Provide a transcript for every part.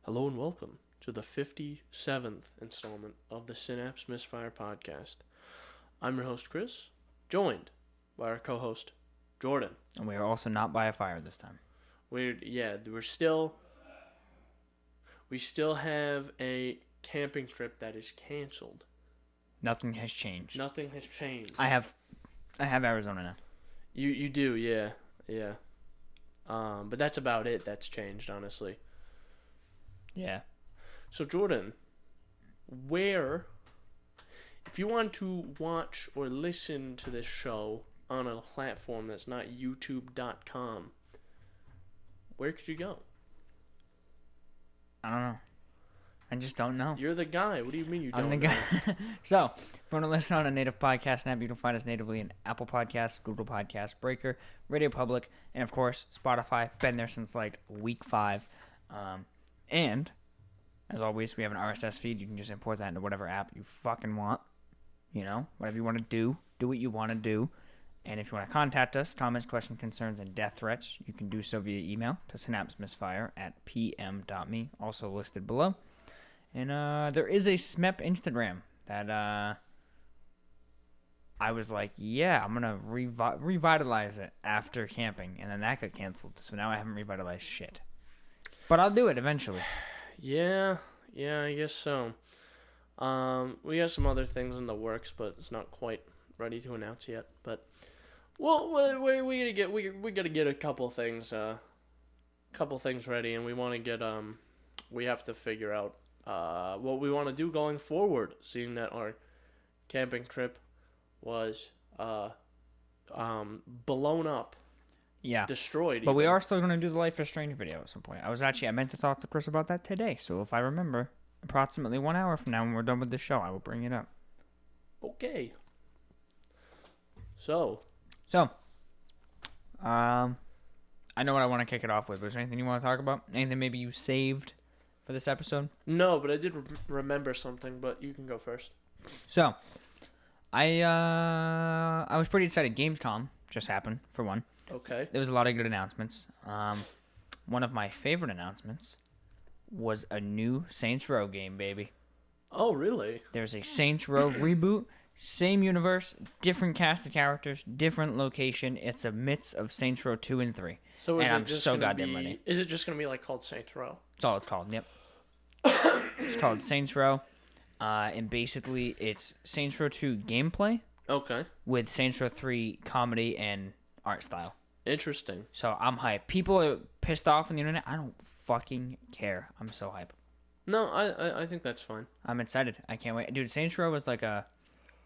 Hello and welcome to the 57th installment of the Synapse Misfire Podcast. I'm your host, Chris, joined by our co-host, Jordan. And we are also not by a fire this time. We still have a camping trip that is canceled. Nothing has changed. Nothing has changed. I have Arizona now. You do, yeah. But that's about it that's changed, honestly. Yeah. So, Jordan, if you want to watch or listen to this show on a platform that's not youtube.com, where could you go? I don't know. I just don't know. You're the guy. What do you mean you don't I'm the know? guy. So, if you want to listen on a native podcast app, you can find us natively in Apple Podcasts, Google Podcasts, Breaker, Radio Public, and of course, Spotify. Been there since like week 5. And, as always, we have an RSS feed. You can just import that into whatever app you fucking want. You know, whatever you want to do what you want to do. And if you want to contact us, comments, questions, concerns, and death threats, you can do so via email to synapsemisfire@pm.me, also listed below. And there is a SMEP Instagram that I was like, yeah, I'm going to revitalize it after camping. And then that got canceled. So now I haven't revitalized shit. But I'll do it eventually. Yeah, I guess so. We got some other things in the works, but it's not quite ready to announce yet. But well, we gotta get a couple things ready, and we want to get we have to figure out what we want to do going forward, seeing that our camping trip was blown up. Yeah. Destroyed. But we are still going to do the Life is Strange video at some point. I meant to talk to Chris about that today. So if I remember, approximately 1 hour from now when we're done with this show, I will bring it up. Okay. So, I know what I want to kick it off with. Was there anything you want to talk about? Anything maybe you saved for this episode? No, but I did remember something, but you can go first. So, I was pretty excited. Gamescom just happened, for one. Okay. There was a lot of good announcements. One of my favorite announcements was a new Saints Row game, baby. Oh, really? There's a Saints Row reboot, same universe, different cast of characters, different location. It's a mix of Saints Row 2 and 3. So and I'm so goddamn ready. Is it just going to be called Saints Row? That's all it's called, yep. It's called Saints Row. And basically, it's Saints Row 2 gameplay. Okay. With Saints Row 3 comedy and art style. Interesting. So I'm hyped. People are pissed off on the internet. I don't fucking care. I'm so hyped. No, I think that's fine. I'm excited. I can't wait. Dude, Saints Row was like a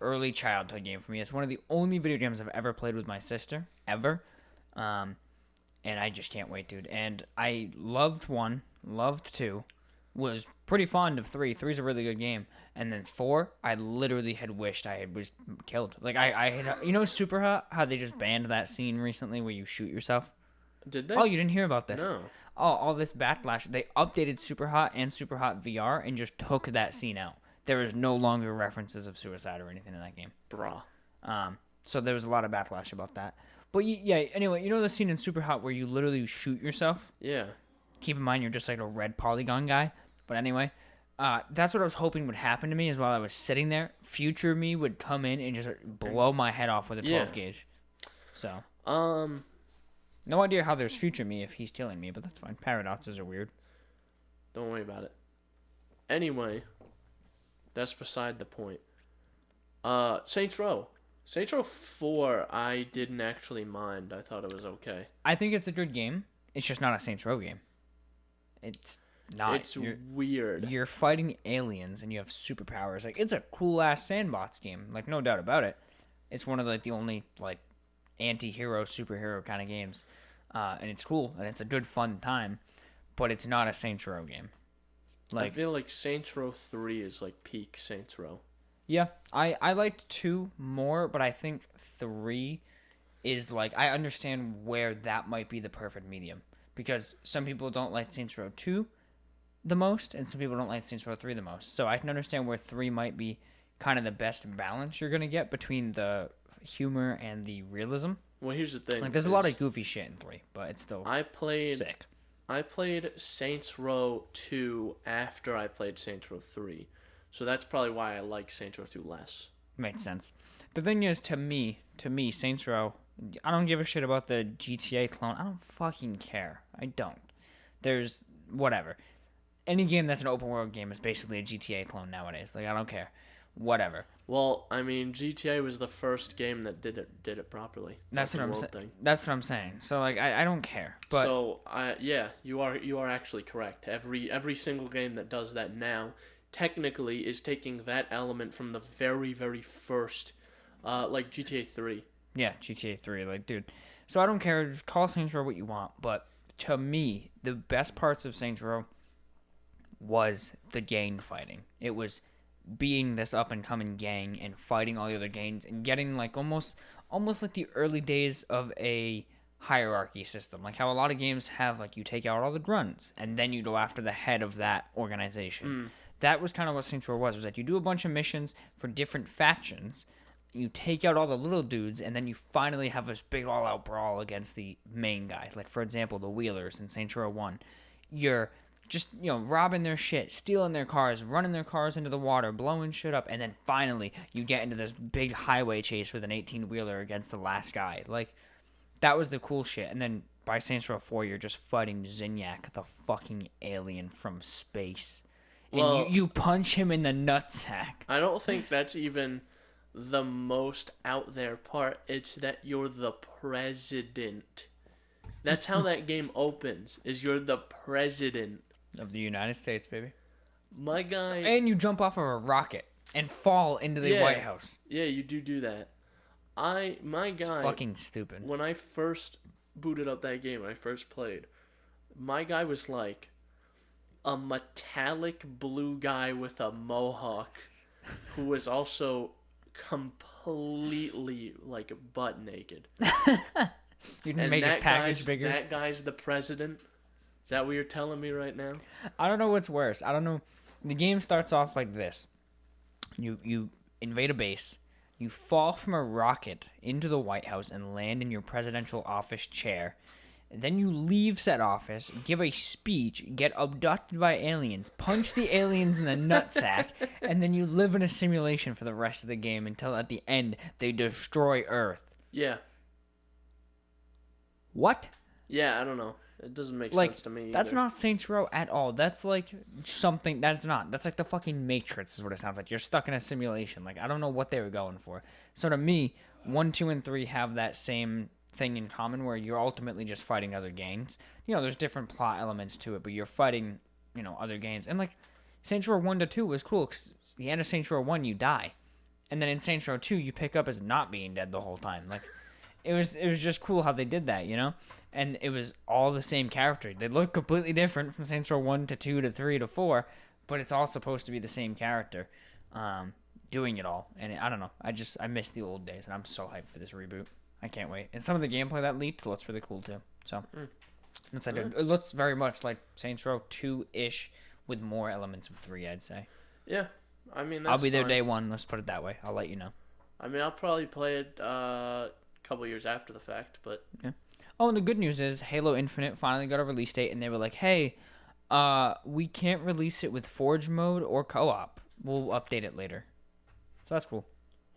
early childhood game for me. It's one of the only video games I've ever played with my sister. Ever. And I just can't wait, dude. And I loved 1. Loved 2. Was pretty fond of 3. 3's a really good game. And then 4, I literally had wished I was killed. Like, I had, you know Super Hot? How they just banned that scene recently where you shoot yourself? Did they? Oh, you didn't hear about this? No. Oh, all this backlash. They updated Super Hot and Super Hot VR and just took that scene out. There is no longer references of suicide or anything in that game. Bruh. So there was a lot of backlash about that. But yeah, anyway, you know the scene in Super Hot where you literally shoot yourself? Yeah. Keep in mind you're just like a red polygon guy. But anyway, that's what I was hoping would happen to me is while I was sitting there, future me would come in and just blow my head off with a 12 gauge. So, no idea how there's future me if he's killing me, but that's fine. Paradoxes are weird. Don't worry about it. Anyway, that's beside the point. Saints Row. Saints Row 4, I didn't actually mind. I thought it was okay. I think it's a good game. It's just not a Saints Row game. It's not. It's weird. You're fighting aliens and you have superpowers. Like, it's a cool-ass sandbox game. Like, no doubt about it. It's one of, like, the only, like, anti-hero, superhero kind of games. And it's cool. And it's a good, fun time. But it's not a Saints Row game. Like, I feel like Saints Row 3 is, like, peak Saints Row. Yeah. I liked 2 more, but I think 3 is, like, I understand where that might be the perfect medium. Because some people don't like Saints Row 2 the most, and some people don't like Saints Row 3 the most. So I can understand where 3 might be kind of the best balance you're going to get between the humor and the realism. Well, here's the thing. Like, there's a lot of goofy shit in 3, but it's still I played sick. I played Saints Row 2 after I played Saints Row 3. So that's probably why I like Saints Row 2 less. Makes sense. The thing is, to me, Saints Row, I don't give a shit about the GTA clone. I don't fucking care. I don't. There's whatever. Any game that's an open world game is basically a GTA clone nowadays. Like, I don't care. Whatever. Well, I mean, GTA was the first game that did it properly. That's what I'm saying. That's what I'm saying. So like, I don't care. But so yeah, you are actually correct. Every single game that does that now technically is taking that element from the very very first, like GTA 3. Yeah, GTA 3. Like, dude. So I don't care. Just call Saints Row what you want. But to me, the best parts of Saints Row was the gang fighting. It was being this up and coming gang and fighting all the other gangs and getting like almost like the early days of a hierarchy system, like how a lot of games have, like you take out all the grunts and then you go after the head of that organization. That was kind of what Saints Row was that you do a bunch of missions for different factions, you take out all the little dudes, and then you finally have this big all-out brawl against the main guy. Like, for example, the Wheelers in Saints Row 1. You're just, robbing their shit, stealing their cars, running their cars into the water, blowing shit up, and then finally you get into this big highway chase with an 18-wheeler against the last guy. Like, that was the cool shit. And then by Saints Row 4, you're just fighting Zinyak, the fucking alien from space. And Well, you punch him in the nutsack. I don't think that's even the most out there part. It's that you're the president. That's how that game opens, is you're the president. Of the United States, baby. My guy... And you jump off of a rocket and fall into the White House. Yeah, you do that. My guy... It's fucking stupid. When I first booted up that game, when I first played, my guy was like a metallic blue guy with a mohawk who was also completely, like, butt naked. You can make his package bigger. That guy's the president. Is that what you're telling me right now? I don't know what's worse. I don't know. The game starts off like this. You invade a base. You fall from a rocket into the White House and land in your presidential office chair. Then you leave said office, give a speech, get abducted by aliens, punch the aliens in the nutsack, and then you live in a simulation for the rest of the game until at the end they destroy Earth. Yeah. What? Yeah, I don't know. It doesn't make sense to me either. That's not Saints Row at all. That's like something that's not. That's like the fucking Matrix is what it sounds like. You're stuck in a simulation. Like, I don't know what they were going for. So to me, 1, 2, and 3 have that same thing in common where you're ultimately just fighting other gangs. There's different plot elements to it, but you're fighting, other gangs. And like Saints Row 1 to 2 was cool because the end of Saints Row 1, you die. And then in Saints Row 2, you pick up as not being dead the whole time. Like, it was just cool how they did that, And it was all the same character. They look completely different from Saints Row 1 to 2 to 3 to 4, but it's all supposed to be the same character doing it all. And I don't know. I miss the old days, and I'm so hyped for this reboot. I can't wait. And some of the gameplay that leaked looks really cool, too. So, it looks very much like Saints Row 2-ish with more elements of 3, I'd say. Yeah. I mean, that's I'll be there fine. day one. Let's put it that way. I'll let you know. I mean, I'll probably play it couple years after the fact, but yeah. Oh, and the good news is Halo Infinite finally got a release date, and they were like, "Hey, we can't release it with Forge mode or co-op. We'll update it later." So that's cool.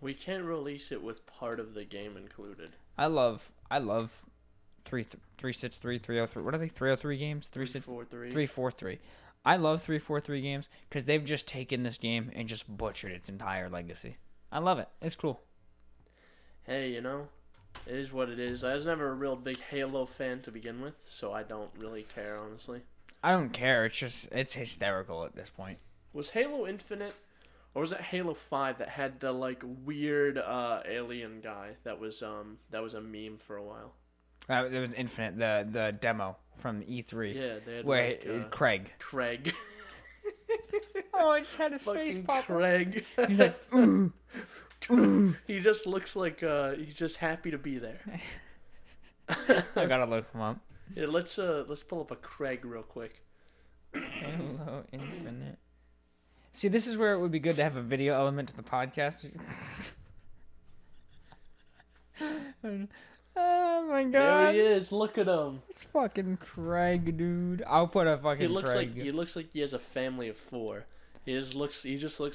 We can't release it with part of the game included. I love 363, 303. What are they? 303 games? 343. 343. I love 343 games because they've just taken this game and just butchered its entire legacy. I love it. It's cool. Hey, it is what it is. I was never a real big Halo fan to begin with, so I don't really care, honestly. I don't care. It's hysterical at this point. Was Halo Infinite, or was it Halo 5 that had the like weird alien guy that was a meme for a while? It was Infinite, the demo from E3. Yeah, they had where Craig. Oh, I just had his face pop. Craig. He's like, ooh. He just looks like he's just happy to be there. I gotta look him up. Yeah, let's pull up a Craig real quick. Halo Infinite. See, this is where it would be good to have a video element to the podcast. My my god. There he is. Look at him. It's fucking Craig, dude. I'll put a fucking Craig. He looks like he has a family of 4. He just looks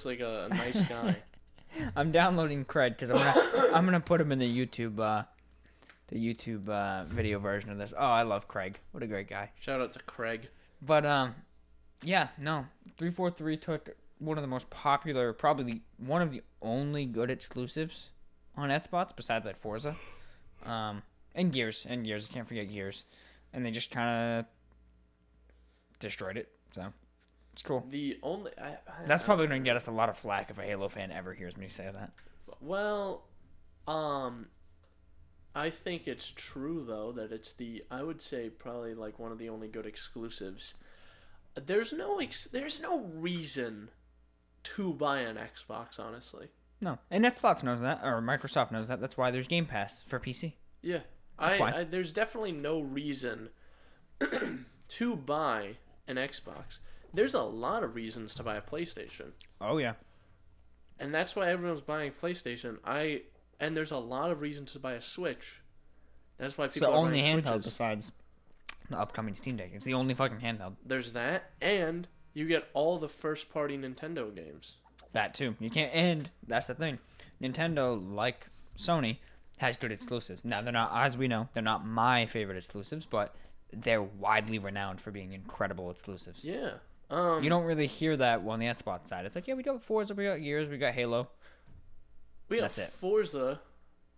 like a nice guy. I'm downloading Craig because I'm gonna put him in the YouTube video version of this. Oh, I love Craig. What a great guy. Shout out to Craig. But yeah, no. 343 took one of the most popular, probably one of the only good exclusives on Xbox besides like Forza, and Gears. I can't forget Gears, and they just kind of destroyed it. So it's cool. That's probably gonna get us a lot of flack if a Halo fan ever hears me say that. Well, I think it's true though that it's I would say probably like one of the only good exclusives. There's no reason to buy an Xbox, honestly. No, and Xbox knows that, or Microsoft knows that. That's why there's Game Pass for PC. Yeah, there's definitely no reason to buy an Xbox. There's a lot of reasons to buy a PlayStation. Oh yeah, and that's why everyone's buying PlayStation. And there's a lot of reasons to buy a Switch. That's why people are buying Switches. It's the only handheld besides the upcoming Steam Deck. It's the only fucking handheld. There's that, and you get all the first-party Nintendo games. That too. You can't, and that's the thing. Nintendo, like Sony, has good exclusives. Now they're not, as we know, they're not my favorite exclusives, but they're widely renowned for being incredible exclusives. Yeah. You don't really hear that on the Xbox side. It's like, yeah, we got Forza, we got Gears, we got Halo. That's it. Forza,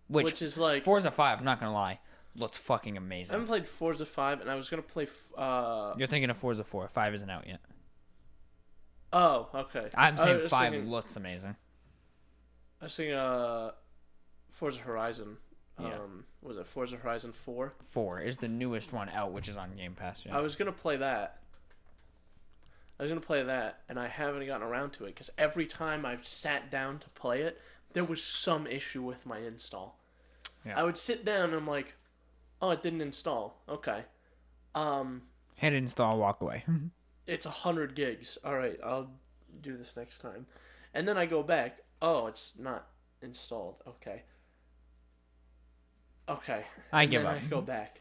which is like Forza 5. I'm not gonna lie, looks fucking amazing. I haven't played Forza 5, and I was gonna play. You're thinking of Forza 4. 5 isn't out yet. Oh, okay. I'm saying 5 looks amazing. I was thinking Forza Horizon. Yeah. Was it Forza Horizon 4? 4 is the newest one out, which is on Game Pass. Yeah. I was gonna play that. And I haven't gotten around to it because every time I've sat down to play it, there was some issue with my install. Yeah. I would sit down and I'm like, oh, it didn't install. Okay. Hit install, walk away. It's 100 gigs. All right, I'll do this next time. And then I go back. Oh, it's not installed. Okay. I give up. I go back.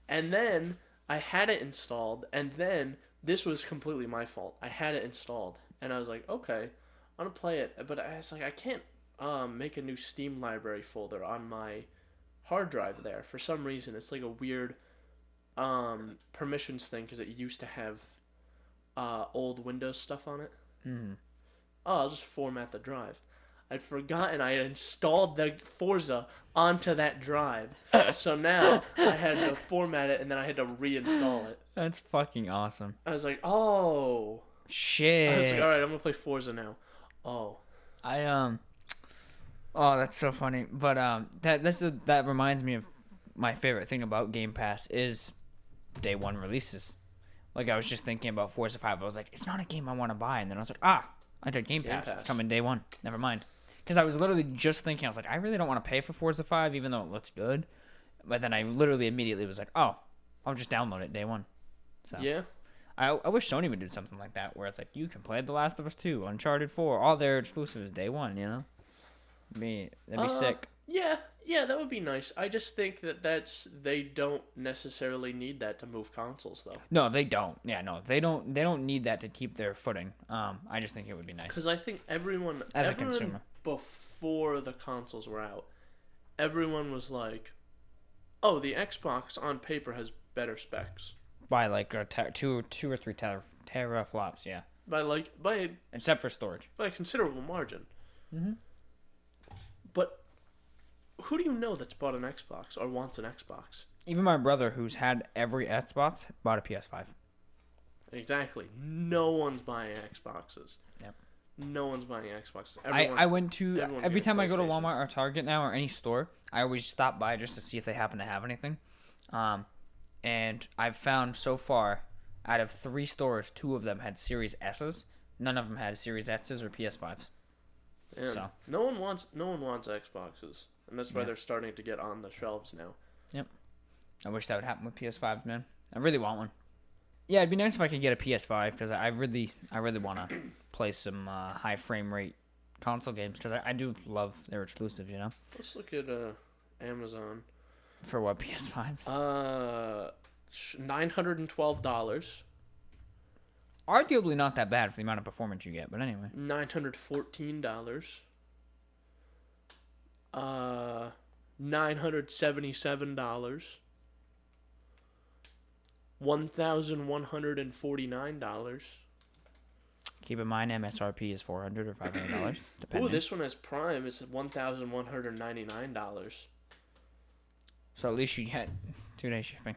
And then I had it installed, and then this was completely my fault. I had it installed, and I was like, okay, I'm going to play it. But I was like, I can't make a new Steam library folder on my hard drive there. For some reason, it's like a weird permissions thing because it used to have old Windows stuff on it. Mm-hmm. Oh, I'll just format the drive. I'd forgotten I had installed the Forza onto that drive. So now I had to format it and then I had to reinstall it. That's fucking awesome. I was like, oh. Shit. I was like, alright, I'm going to play Forza now. Oh. Oh, that's so funny. But that reminds me of my favorite thing about Game Pass is day one releases. Like, I was just thinking about Forza 5. I was like, it's not a game I want to buy. And then I was like, I did Game Pass. It's coming day one. Never mind. Because I was literally just thinking, I was like, I really don't want to pay for Forza 5, even though it looks good. But then I literally immediately was like, oh, I'll just download it day one. So yeah. I wish Sony would do something like that, where it's like, you can play The Last of Us 2, Uncharted 4, all their exclusives day one, you know? That'd be sick. Yeah, that would be nice. I just think they don't necessarily need that to move consoles, though. No, they don't. Yeah, no, they don't need that to keep their footing. I just think it would be nice. Because I think everyone a consumer, before the consoles were out, everyone was like, "Oh, the Xbox on paper has better specs." By like two or three teraflops, yeah. By except for storage. By a considerable margin. Mm-hmm. But who do you know that's bought an Xbox or wants an Xbox? Even my brother, who's had every Xbox, bought a PS5. Exactly. No one's buying Xboxes. Yep. No one's buying Xboxes. I went to every time I go to Walmart or Target now or any store, I always stop by just to see if they happen to have anything. And I've found so far, out of 3 stores, 2 of them had Series S's. None of them had Series X's or PS5s. And so no one wants Xboxes, and that's why they're starting to get on the shelves now. Yep. I wish that would happen with PS5s, man. I really want one. Yeah, it'd be nice if I could get a PS5 because I really want to play some high frame rate console games because I do love their exclusives, you know. Let's look at Amazon. For what, PS5s? $912. Arguably not that bad for the amount of performance you get, but anyway. $914. $977. $1,149. Keep in mind, MSRP is $400 or $500, depending. Ooh, this one has Prime. It's $1,199. So at least you get 2-day shipping.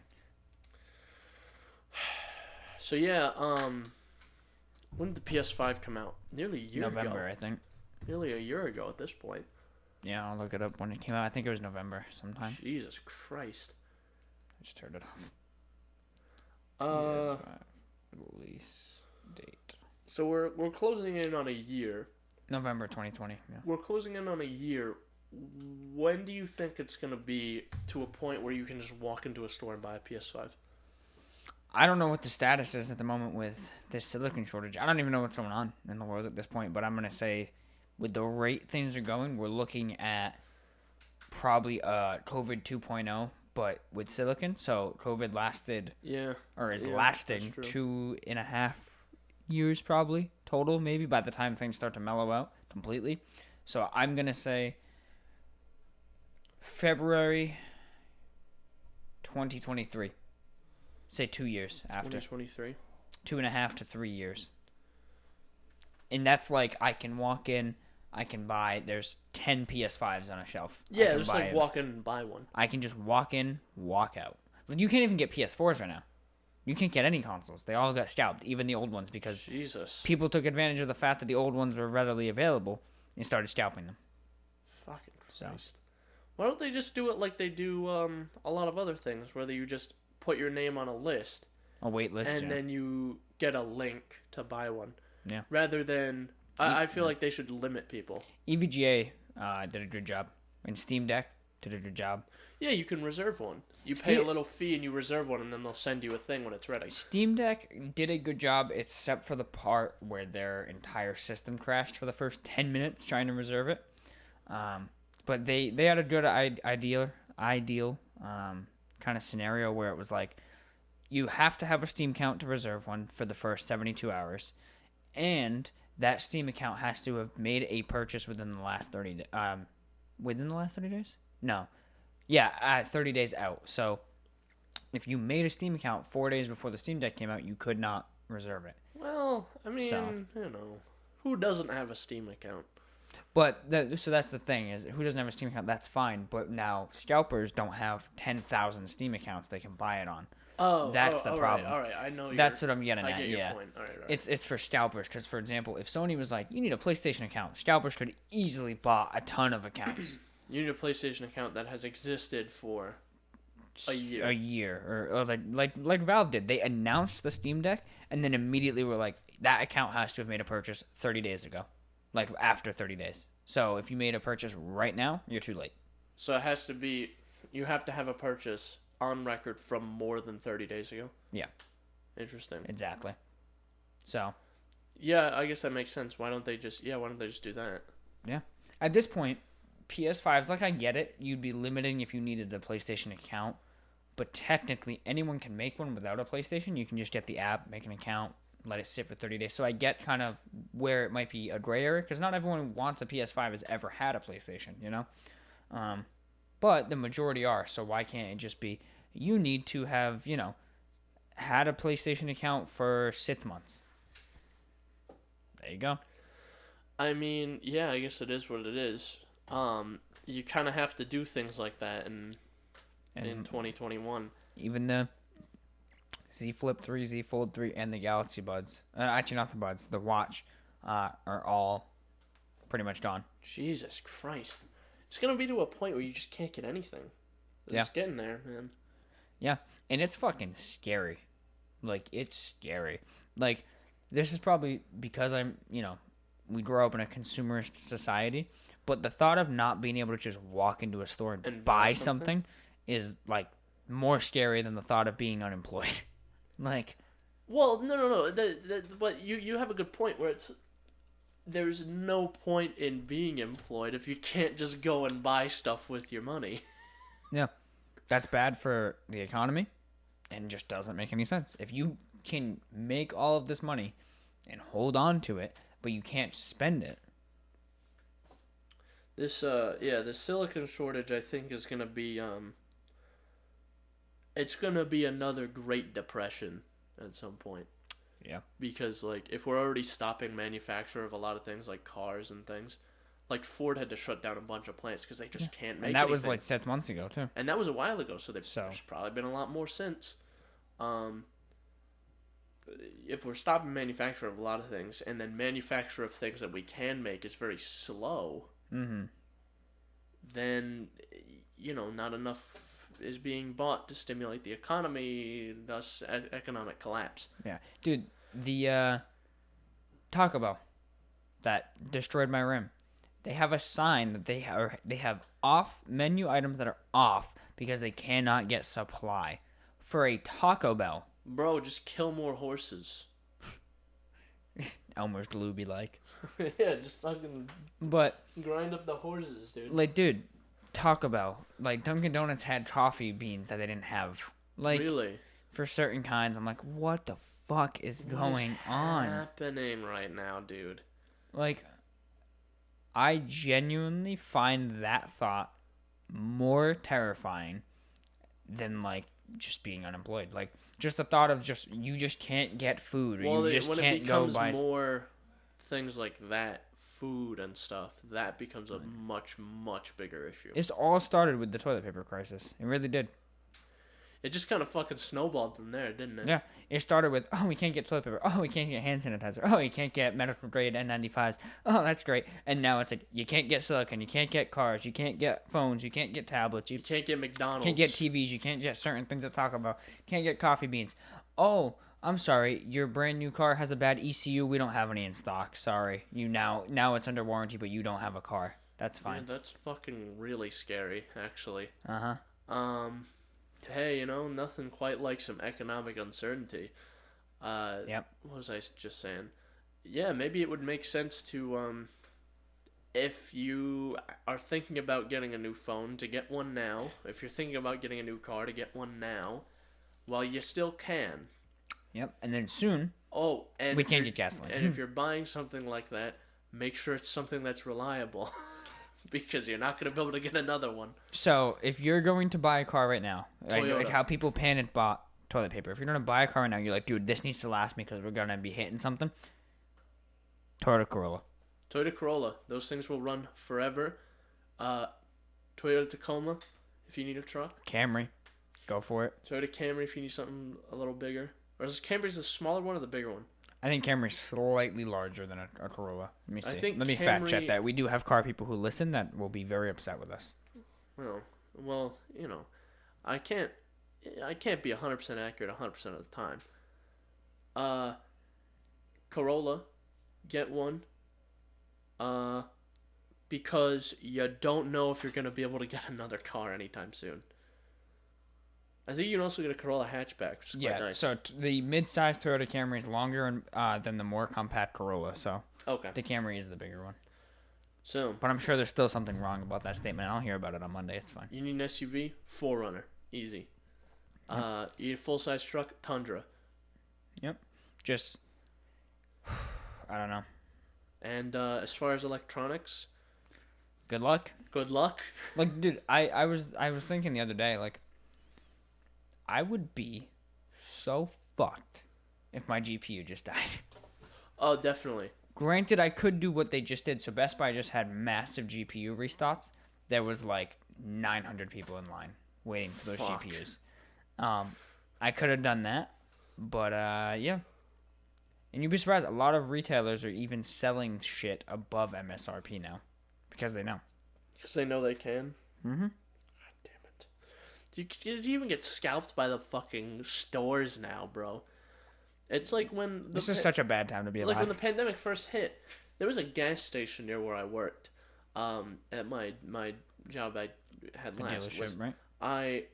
So yeah, when did the PS5 come out? Nearly a year ago. November, I think. Nearly a year ago at this point. Yeah, I'll look it up when it came out. I think it was November sometime. Jesus Christ. I just turned it off. PS5 release date. So we're closing in on a year. November 2020. Yeah. We're closing in on a year. When do you think it's going to be to a point where you can just walk into a store and buy a PS5? I don't know what the status is at the moment with this silicon shortage. I don't even know what's going on in the world at this point, but I'm going to say with the rate things are going, we're looking at probably COVID 2.0, but with silicon. So COVID lasted, lasting 2.5 years probably total, maybe by the time things start to mellow out completely. So I'm going to say February 2023. Say 2 years after. 2023. 2.5 to 3 years. And that's like I can walk in, I can buy, there's 10 PS5s on a shelf. Yeah, just like walk in and buy one. I can just walk in, walk out. You can't even get PS4s right now. You can't get any consoles. They all got scalped, even the old ones, because people took advantage of the fact that the old ones were readily available and started scalping them. Fucking Christ. Why don't they just do it like they do a lot of other things, where you just put your name on a list. A wait list, and then you get a link to buy one. Yeah. Rather than... I feel like they should limit people. EVGA did a good job. And Steam Deck did a good job. Yeah, you can reserve one. You pay a little fee and you reserve one, and then they'll send you a thing when it's ready. Steam Deck did a good job, except for the part where their entire system crashed for the first 10 minutes trying to reserve it. But they had a good ideal kind of scenario where it was like, you have to have a Steam account to reserve one for the first 72 hours, and that Steam account has to have made a purchase within the last 30 within the last 30 days? No. Yeah, 30 days out. So if you made a Steam account 4 days before the Steam Deck came out, you could not reserve it. Well, I mean, who doesn't have a Steam account? But so that's the thing, is who doesn't have a Steam account? That's fine. But now scalpers don't have 10,000 Steam accounts they can buy it on. Oh, that's the problem. All right, I know. That's what I'm getting at. I get your yeah, point. All right. It's for scalpers, because for example, if Sony was like, you need a PlayStation account, scalpers could easily buy a ton of accounts. You need a PlayStation account that has existed for a year. A year, or like Valve did. They announced the Steam Deck, and then immediately were like, that account has to have made a purchase 30 days ago, like after 30 days. So if you made a purchase right now, you're too late. So it has to be, you have to have a purchase on record from more than 30 days ago. Yeah. Interesting. Exactly. So. Yeah, I guess that makes sense. Why don't they just do that? Yeah. At this point, PS5s, like I get it, you'd be limiting if you needed a PlayStation account, but technically anyone can make one without a PlayStation. You can just get the app, make an account, let it sit for 30 days. So I get kind of where it might be a gray area, because not everyone who wants a PS5 has ever had a PlayStation, you know? But the majority are, so why can't it just be, you need to have, had a PlayStation account for 6 months. There you go. I mean, yeah, I guess it is what it is. You kind of have to do things like that in 2021. Even the Z Flip 3, Z Fold 3, and the Galaxy Buds, actually not the Buds, the Watch, are all pretty much gone. Jesus Christ. It's going to be to a point where you just can't get anything. It's getting there, man. Yeah, and it's fucking scary. Like, it's scary. Like, this is probably because we grow up in a consumerist society, but the thought of not being able to just walk into a store and buy something is, like, more scary than the thought of being unemployed. Like... Well, no. But you have a good point where there's no point in being employed if you can't just go and buy stuff with your money. Yeah. That's bad for the economy and just doesn't make any sense. If you can make all of this money and hold on to it, but you can't spend it. This the silicon shortage I think is gonna be it's gonna be another Great Depression at some point. Yeah. Because like if we're already stopping manufacture of a lot of things like cars and things, like Ford had to shut down a bunch of plants because they just can't make And that anything. was like 6 months ago too. And that was a while ago, so there's probably been a lot more since. If we're stopping manufacture of a lot of things, and then manufacture of things that we can make is very slow, then not enough is being bought to stimulate the economy, thus economic collapse. Yeah, dude, the Taco Bell that destroyed my rim. They have a sign that they have off menu items that are off because they cannot get supply for a Taco Bell. Bro, just kill more horses. Elmer's glue be like. Yeah, just fucking But grind up the horses, dude. like, dude, Taco Bell, like Dunkin' Donuts had coffee beans that they didn't have. Like, really? For certain kinds, I'm like, what the fuck is going on? Happening right now, dude? Like, I genuinely find that thought more terrifying than like just being unemployed. Like, just the thought of you just can't get food, or you just can't go buy. When it becomes more things like that, food and stuff, that becomes a much, much bigger issue. It all started with the toilet paper crisis. It really did. It just kind of fucking snowballed from there, didn't it? Yeah. It started with, we can't get toilet paper. Oh, we can't get hand sanitizer. Oh, you can't get medical grade N95s. Oh, that's great. And now it's like, you can't get silicone. You can't get cars. You can't get phones. You can't get tablets. You can't get McDonald's. You can't get TVs. You can't get certain things to talk about. You can't get coffee beans. Oh, I'm sorry. Your brand new car has a bad ECU. We don't have any in stock. Sorry. Now it's under warranty, but you don't have a car. That's fine. Yeah, that's fucking really scary, actually. Uh-huh. Hey, nothing quite like some economic uncertainty. Yep. What was I just saying? Yeah, maybe it would make sense to, if you are thinking about getting a new phone, to get one now. If you're thinking about getting a new car, to get one now, while you still can. Yep. And then soon, and we can't get gasoline. And if you're buying something like that, make sure it's something that's reliable. Because you're not going to be able to get another one. So, if you're going to buy a car right now, like how people panic bought toilet paper. If you're going to buy a car right now, you're like, dude, this needs to last me because we're going to be hitting something. Toyota Corolla. Toyota Corolla. Those things will run forever. Toyota Tacoma, if you need a truck. Camry. Go for it. Toyota Camry, if you need something a little bigger. Or is Camry's the smaller one or the bigger one? I think Camry's slightly larger than a Corolla. Let me see. Let me Camry... fact check that. We do have car people who listen that will be very upset with us. Well, I can't be 100% accurate 100% of the time. Corolla, get one. Because you don't know if you're going to be able to get another car anytime soon. I think you can also get a Corolla hatchback, which is quite nice. So the mid-size Toyota Camry is longer than the more compact Corolla. So the Camry is the bigger one. So, but I'm sure there's still something wrong about that statement. I'll hear about it on Monday. It's fine. You need an SUV? 4Runner. Easy. Yep. You need a full-size truck? Tundra. Yep. Just, I don't know. And as far as electronics? Good luck. Good luck? Like, dude, I was thinking the other day, like, I would be so fucked if my GPU just died. Oh, definitely. Granted, I could do what they just did. So Best Buy just had massive GPU restarts. There was like 900 people in line waiting for those GPUs. I could have done that, but yeah. And you'd be surprised. A lot of retailers are even selling shit above MSRP now because they know. Because they know they can. Mm-hmm. Did you even get scalped by the fucking stores now, bro? It's like when... This is such a bad time to be alive. Like when the pandemic first hit, there was a gas station near where I worked. At my job I had the last. Dealership, right?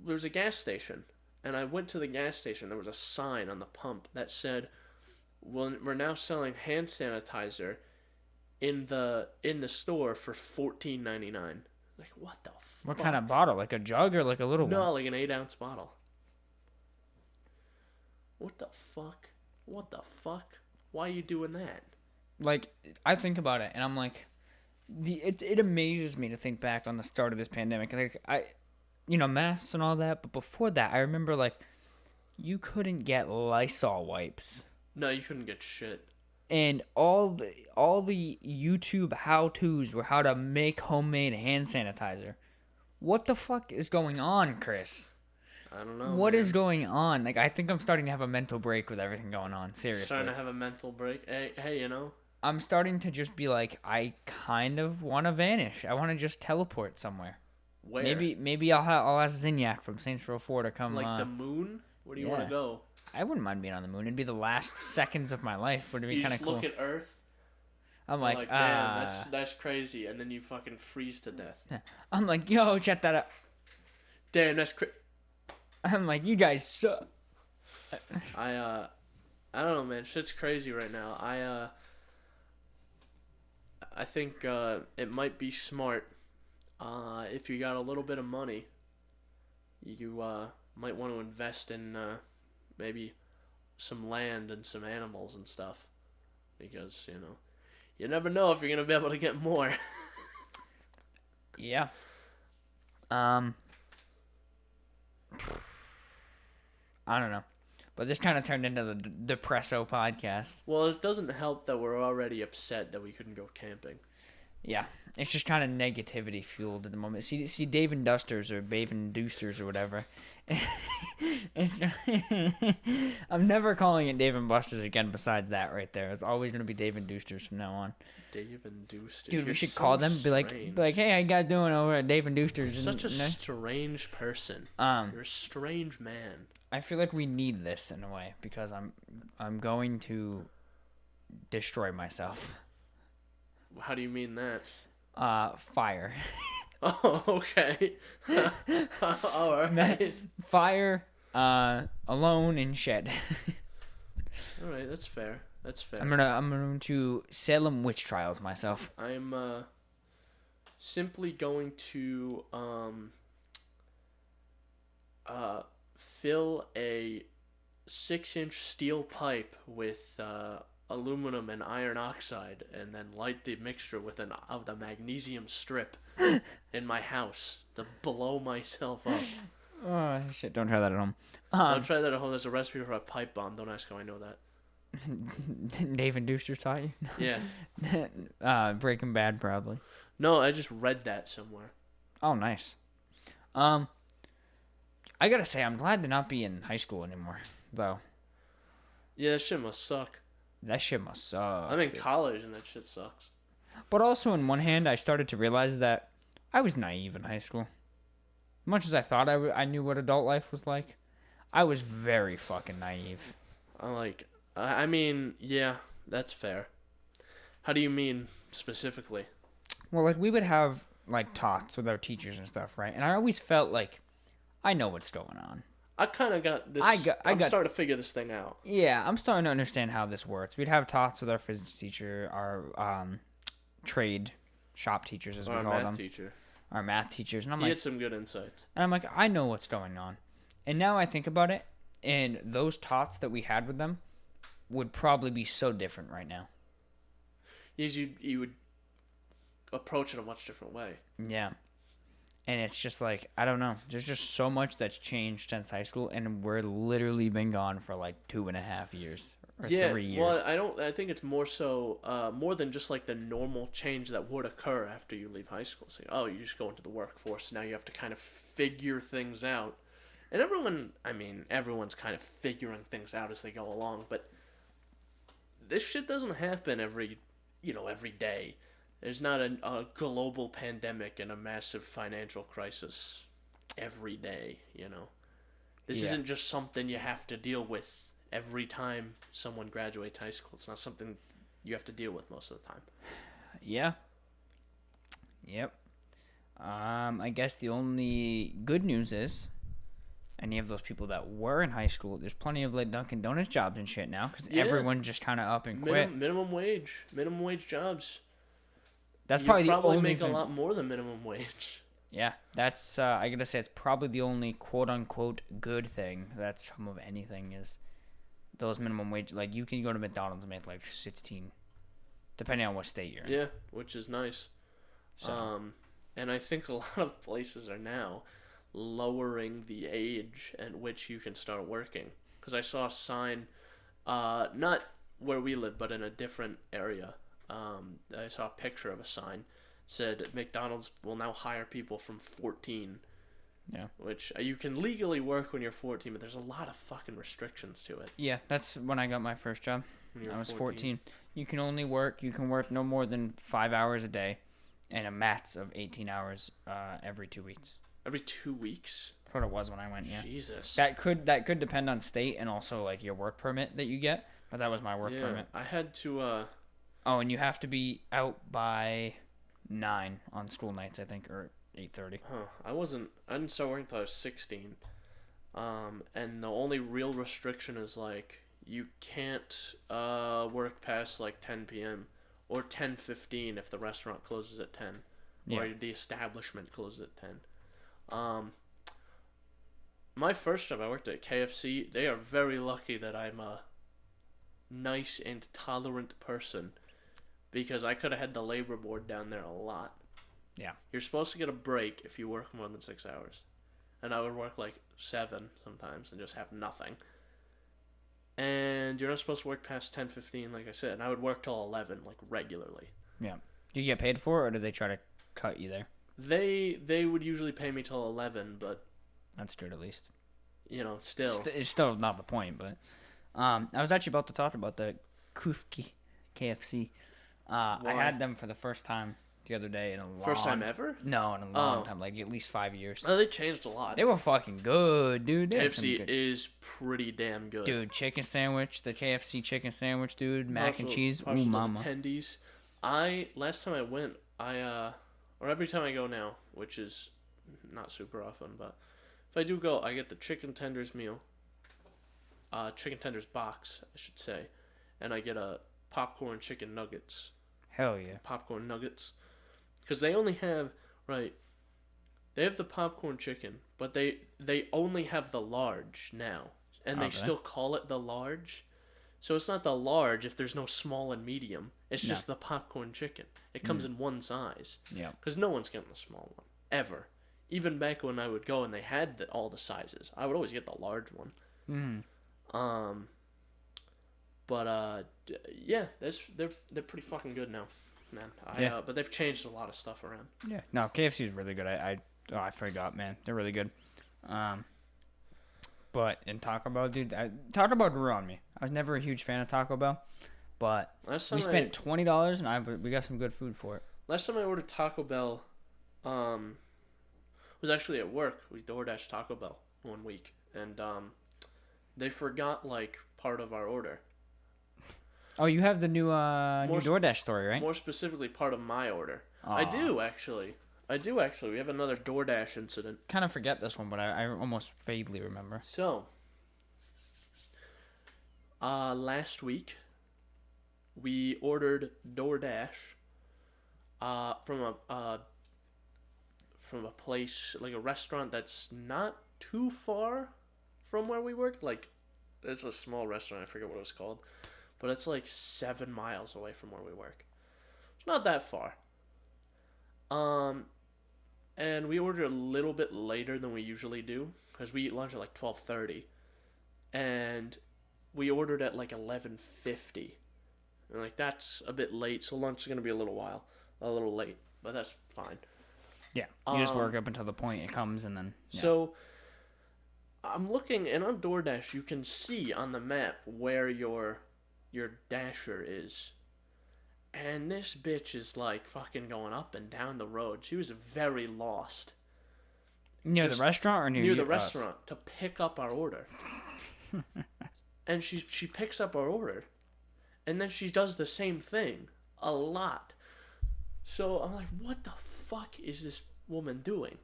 There was a gas station, and I went to the gas station. There was a sign on the pump that said, well, we're now selling hand sanitizer in the store for $14.99. Like, what the fuck? What kind of bottle? Like a jug or like a little one? No, like an 8-ounce bottle. What the fuck? What the fuck? Why are you doing that? Like, I think about it, and I'm like, it amazes me to think back on the start of this pandemic. Like, masks and all that, but before that, I remember, like, you couldn't get Lysol wipes. No, you couldn't get shit. And all the YouTube how-tos were how to make homemade hand sanitizer. What the fuck is going on, Chris? I don't know. What is going on? Like, I think I'm starting to have a mental break with everything going on. Seriously. Starting to have a mental break. Hey, I'm starting to just be like, I kind of want to vanish. I want to just teleport somewhere. Where? Maybe I'll ask Zinyak from Saints Row 4 to come. Like the moon? Where do you want to go? I wouldn't mind being on the moon. It'd be the last seconds of my life. Would it be kind of cool? You just look at Earth. I'm like, damn, that's crazy, and then you fucking freeze to death. I'm like, yo, check that out. Damn, that's crazy. I'm like, you guys suck. I don't know, man. Shit's crazy right now. I think it might be smart if you got a little bit of money. You might want to invest in maybe some land and some animals and stuff, because you never know if you're gonna be able to get more. Yeah. I don't know. But this kind of turned into the Depresso podcast. Well, it doesn't help that we're already upset that we couldn't go camping. Yeah. It's just kind of negativity fueled at the moment. See Dave and Dusters or Dave and Doosters or whatever. I'm never calling it Dave and Busters again besides that right there. It's always going to be Dave and Doosters from now on. Dave and Doosters. Dude, we should call them. Be like, hey, how you guys doing over at Dave and Doosters? You're such a strange person. You're a strange man. I feel like we need this in a way because I'm going to destroy myself. How do you mean that? Fire. Oh, okay. All right. Fire, alone and shed. All right, that's fair. That's fair. I'm going to Salem witch trials myself. I'm simply going to fill a 6-inch steel pipe with aluminum and iron oxide, and then light the mixture with the magnesium strip in my house to blow myself up. Oh shit! Don't try that at home. Don't try that at home. There's a recipe for a pipe bomb. Don't ask how I know that. Dave and Doosters taught you? Yeah. Breaking Bad, probably. No, I just read that somewhere. Oh, nice. I gotta say, I'm glad to not be in high school anymore, though. Yeah, that shit must suck. That shit must suck. I'm in college, and that shit sucks. But also, on one hand, I started to realize that I was naive in high school. Much as I thought I knew what adult life was like, I was very fucking naive. I mean, yeah, that's fair. How do you mean specifically? Well, like, we would have, like, talks with our teachers and stuff, right? And I always felt like I know what's going on. I kind of got this. I'm starting to figure this thing out. Yeah, I'm starting to understand how this works. We'd have talks with our physics teacher, our trade shop teachers, as we call them. Our math teacher. Our math teachers. And He had some good insights. And I'm like, I know what's going on. And now I think about it, and those talks that we had with them would probably be so different right now. Yes, you would approach it a much different way. Yeah. And it's just like, I don't know. There's just so much that's changed since high school, and we're literally been gone for like 2.5 years or 3 years. Well, I think it's more so, more than just like the normal change that would occur after you leave high school. So, you just go into the workforce. Now you have to kind of figure things out. And everyone's kind of figuring things out as they go along. But this shit doesn't happen every day. There's not a global pandemic and a massive financial crisis every day, This isn't just something you have to deal with every time someone graduates high school. It's not something you have to deal with most of the time. Yeah. Yep. I guess the only good news is any of those people that were in high school, there's plenty of like Dunkin' Donuts jobs and shit now because everyone just kind of up and quit. Minimum wage jobs. That's probably the only make thing. A lot more than minimum wage. Yeah, that's I gotta say it's probably the only quote unquote good thing that's come of anything is those minimum wage. Like you can go to McDonald's and make like 16, depending on what state you're in. Yeah, which is nice. So And I think a lot of places are now lowering the age at which you can start working. Because I saw a sign, not where we live, but in a different area. I saw a picture of a sign said McDonald's will now hire people from 14. yeah, Which you can legally work when you're 14, but there's a lot of fucking restrictions to it. yeah, that's when I got my first job. When you're I was 14. You can work no more than 5 hours a day, and a max of 18 hours every 2 weeks. Every 2 weeks? That's what it was when I went. Yeah. Jesus. That could depend on state and also like your work permit that you get, but that was my work permit. I had to. Oh, and you have to be out by 9 on school nights, I think, or 8:30. I didn't start working until I was 16. And the only real restriction is like you can't work past like 10 p.m. or 10:15 if the restaurant closes at 10, or Yeah. the establishment closes at 10. My first job, I worked at KFC. They are very lucky that I'm a nice and tolerant person, because I could have had the labor board down there a lot. Yeah. You're supposed to get a break if you work more than 6 hours. And I would work like 7 sometimes and just have nothing. And you're not supposed to work past 10:15, like I said. And I would work till 11, like regularly. Yeah. Do you get paid for it, or do they try to cut you there? They would usually pay me till 11, but That's good at least. you know, still. It's still not the point, but I was actually about to talk about the Kufki KFC. I Why? had them for the first time the other day in a long First time ever? No, in a long Oh. time, like at least 5 years. Oh, they changed a lot. They were fucking good, dude. They had some KFC good- is pretty damn good. Dude, chicken sandwich, the KFC chicken sandwich, dude, mac and Partial- cheese, partial ooh to the mama. Tendies. Last time I went, or every time I go now, which is not super often, but if I do go, I get the chicken tenders meal, chicken tenders box, I should say, and I get a popcorn chicken nuggets, Hell yeah. because they only have they have the popcorn chicken, but they only have the large now, and they Okay. still call it the large. So it's not the large if there's no small and medium. It's No. just the popcorn chicken. It comes in one size. Yeah. Because no one's getting the small one. Ever. Even back when I would go and they had all the sizes, I would always get the large one. Mm-hmm. Yeah, they're pretty fucking good now, man. But they've changed a lot of stuff around. Yeah. No, KFC is really good. I forgot, man. They're really good. But in Taco Bell, dude, Taco Bell grew on me. I was never a huge fan of Taco Bell, but Last time we spent $20 and we got some good food for it. Last time I ordered Taco Bell, was actually at work. We Doordash Taco Bell one week, and they forgot like part of our order. Oh, you have the new Doordash story, right? More specifically, part of my order. Aw. I do actually. We have another Doordash incident. Kind of forget this one, but I almost vaguely remember. So, last week, we ordered DoorDash from a place, like a restaurant that's not too far from where we work. Like, it's a small restaurant. I forget what it was called, but it's like 7 miles away from where we work. It's not that far. And we ordered a little bit later than we usually do, because we eat lunch at like 12:30, and we ordered at like 11:50, and like that's a bit late, so lunch is gonna be a little late, but that's fine. Yeah, you just work up until the point it comes, and then yeah. So I'm looking, and on DoorDash you can see on the map where your dasher is. And this bitch is like fucking going up and down the road. She was very lost. Near just the restaurant or near the us? restaurant to pick up our order. And she picks up our order, and then she does the same thing a lot. So I'm like, what the fuck is this woman doing?